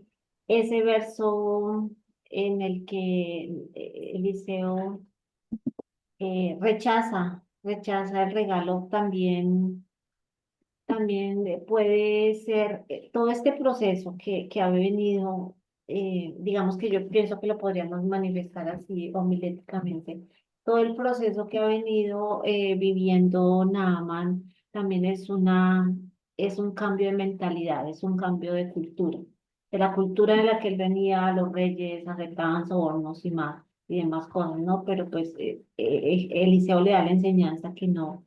ese verso en el que Eliseo rechaza el regalo también puede ser todo este proceso que ha venido, digamos que yo pienso que lo podríamos manifestar así homiléticamente, todo el proceso que ha venido viviendo Naaman también es un cambio de mentalidad, es un cambio de cultura, de la cultura de la que él venía, los reyes aceptaban sobornos y más y demás cosas, ¿no? Pero pues Eliseo le da la enseñanza que no,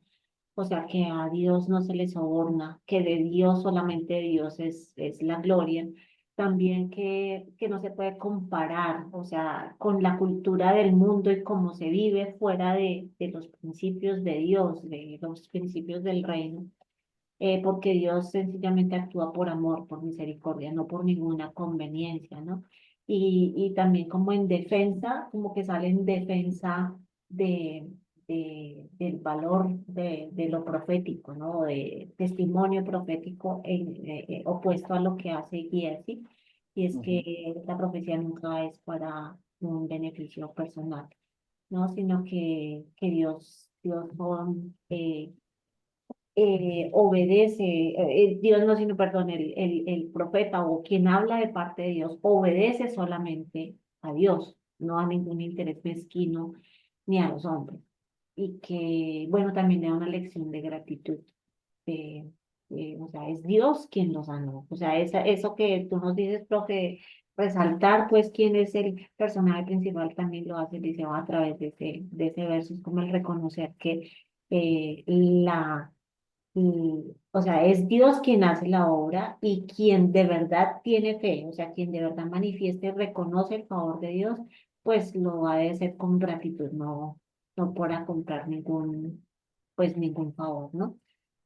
o sea, que a Dios no se le soborna, que de Dios solamente Dios es la gloria. También que no se puede comparar, o sea, con la cultura del mundo y cómo se vive fuera de los principios de Dios, de los principios del reino, porque Dios sencillamente actúa por amor, por misericordia, no por ninguna conveniencia, ¿no? Y también como en defensa, como que sale en defensa de, del valor de lo profético, ¿no? De testimonio profético opuesto a lo que hace Giesi, y es Ujú. que la profecía nunca es para un beneficio personal, ¿no? Sino que Dios obedece, Dios no, sino, perdón, el profeta o quien habla de parte de Dios obedece solamente a Dios, no a ningún interés mezquino ni a los hombres. Y que, bueno, también da una lección de gratitud. de- o sea, es Dios quien los sanó. O sea, eso que tú nos dices, profe, resaltar, pues, quién es el personaje principal, también lo hace Eliseo a través de ese verso, es como el reconocer que o sea, es Dios quien hace la obra y quien de verdad tiene fe, o sea, quien de verdad manifiesta y reconoce el favor de Dios, pues lo ha de hacer con gratitud, no para comprar pues ningún favor, ¿no?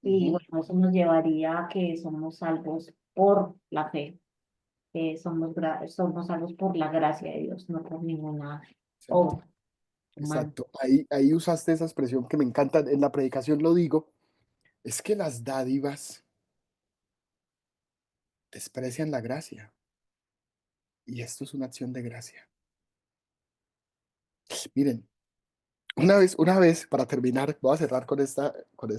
Y Ujú. bueno, eso nos llevaría a que somos salvos por la fe, somos salvos por la gracia de Dios, no por ninguna Excelente. obra. Mal. exacto. Ahí usaste esa expresión que me encanta, en la predicación lo digo, es que las dádivas desprecian la gracia y esto es una acción de gracia. Miren, una vez, para terminar, voy a cerrar con esta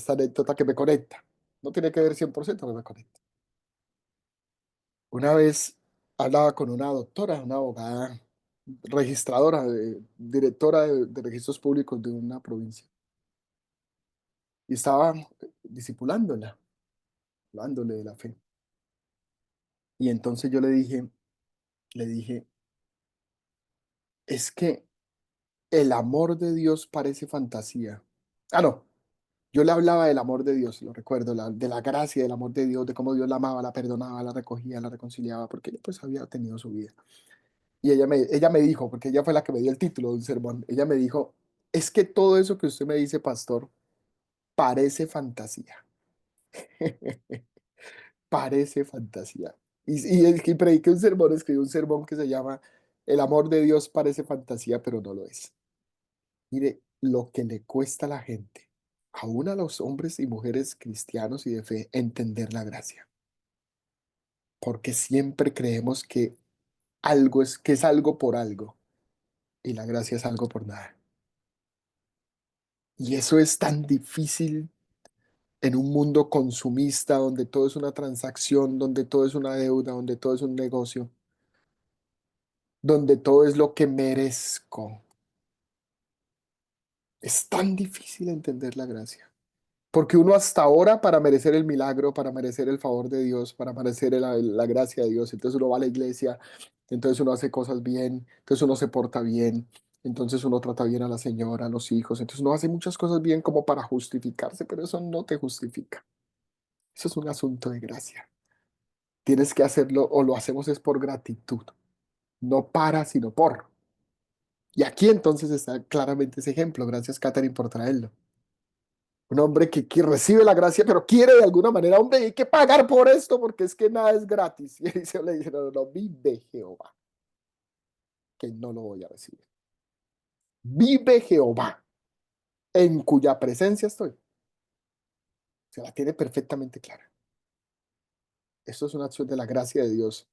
anécdota que me conecta. No tiene que ver 100%, pero me conecta. Una vez hablaba con una doctora, una abogada registradora, directora de registros públicos de una provincia, y estaba discipulándola, hablándole de la fe. Y entonces yo le dije, es que el amor de Dios parece fantasía. Ah, no, yo le hablaba del amor de Dios, lo recuerdo, de la gracia del amor de Dios, de cómo Dios la amaba, la perdonaba, la recogía, la reconciliaba, porque ella pues había tenido su vida. Y ella me dijo, porque ella fue la que me dio el título de un sermón, ella me dijo, es que todo eso que usted me dice, pastor, parece fantasía. Parece fantasía. Y el que prediqué un sermón, escribí un sermón que se llama El amor de Dios parece fantasía, pero no lo es. Mire, lo que le cuesta a la gente, aún a los hombres y mujeres cristianos y de fe, entender la gracia. Porque siempre creemos que que es algo por algo, y la gracia es algo por nada. Y eso es tan difícil en un mundo consumista donde todo es una transacción, donde todo es una deuda, donde todo es un negocio, donde todo es lo que merezco. Es tan difícil entender la gracia. Porque uno hasta ahora, para merecer el milagro, para merecer el favor de Dios, para merecer la gracia de Dios, entonces uno va a la iglesia, entonces uno hace cosas bien, entonces uno se porta bien, entonces uno trata bien a la señora, a los hijos, entonces uno hace muchas cosas bien como para justificarse, pero eso no te justifica. Eso es un asunto de gracia. Tienes que hacerlo o lo hacemos es por gratitud, no para, sino por. Y aquí entonces está claramente ese ejemplo. Gracias, Catherine, por traerlo. Un hombre que recibe la gracia, pero quiere de alguna manera, hombre, hay que pagar por esto porque es que nada es gratis. Y Eliseo le dice, no, no, no, vive Jehová, que no lo voy a recibir. Vive Jehová, en cuya presencia estoy. Se la tiene perfectamente clara. Esto es una acción de la gracia de Dios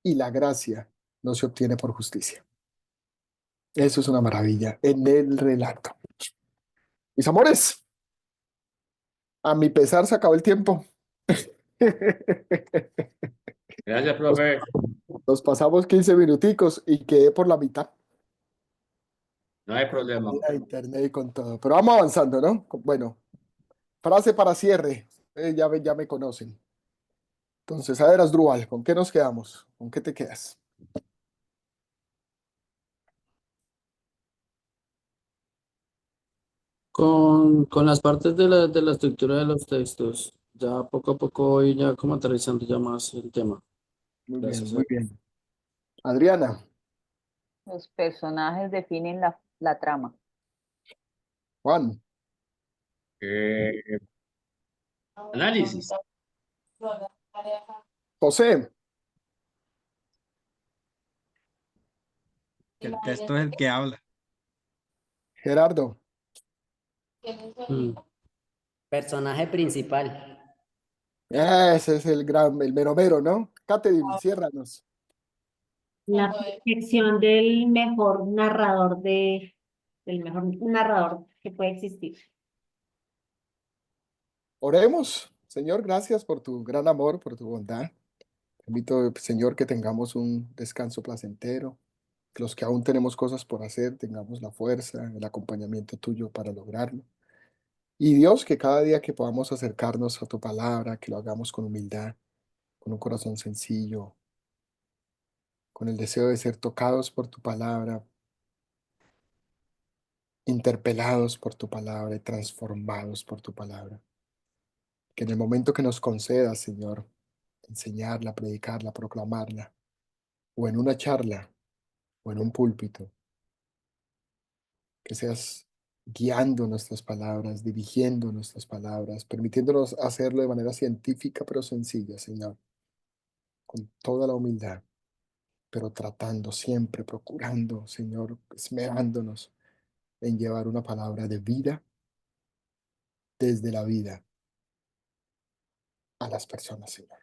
y la gracia no se obtiene por justicia. Eso es una maravilla en el relato. Mis amores, a mi pesar se acabó el tiempo. Gracias, Nos, profe. nos pasamos 15 minuticos y quedé por la mitad. No hay problema. A internet y con todo. Pero vamos avanzando, ¿no? Bueno, frase para cierre. Ya me conocen. Entonces, a ver, Asdrúbal, ¿con qué nos quedamos? ¿Con qué te quedas? Con las partes de la estructura de los textos, ya poco a poco voy ya como aterrizando ya más el tema. Muy bien, Gracias. muy bien. Adriana, Los personajes definen la trama. Juan, Eh, análisis. José, Que el texto es el que habla. Gerardo, Mm. Personaje principal. ese es el mero mero, ¿no? Catherine, ciérranos. La perfección del mejor narrador del mejor narrador que puede existir. Oremos. Señor, gracias por tu gran amor, por tu bondad. Permito, Señor, que tengamos un descanso placentero. Que los que aún tenemos cosas por hacer, tengamos la fuerza, el acompañamiento tuyo para lograrlo. Y Dios, que cada día que podamos acercarnos a tu palabra, que lo hagamos con humildad, con un corazón sencillo, con el deseo de ser tocados por tu palabra, interpelados por tu palabra y transformados por tu palabra. Que en el momento que nos concedas, Señor, enseñarla, predicarla, proclamarla, o en una charla, o en un púlpito, que seas guiando nuestras palabras, dirigiendo nuestras palabras, permitiéndonos hacerlo de manera científica pero sencilla, Señor, con toda la humildad, pero tratando siempre, procurando, Señor, esmerándonos en llevar una palabra de vida desde la vida a las personas, Señor.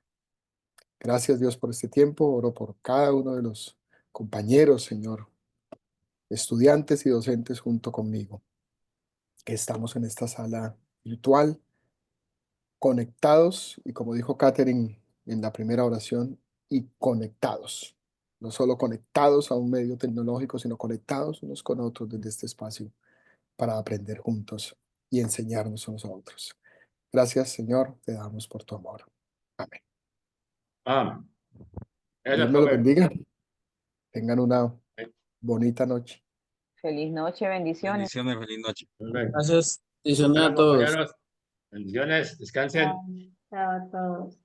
Gracias, Dios, por este tiempo. Oro por cada uno de los compañeros, Señor, estudiantes y docentes junto conmigo, que estamos en esta sala virtual, conectados, y como dijo Catherine en la primera oración, y conectados. No solo conectados a un medio tecnológico, sino conectados unos con otros desde este espacio para aprender juntos y enseñarnos unos a otros. Gracias, Señor, te damos por tu amor. Amén. Amén. Dios Gracias, me los profe. bendiga. Tengan una bonita noche. Feliz noche, bendiciones. Bendiciones, feliz noche. Amén. Gracias. Bendiciones Bueno, a todos. compañeros, bendiciones, descansen. Chao a todos.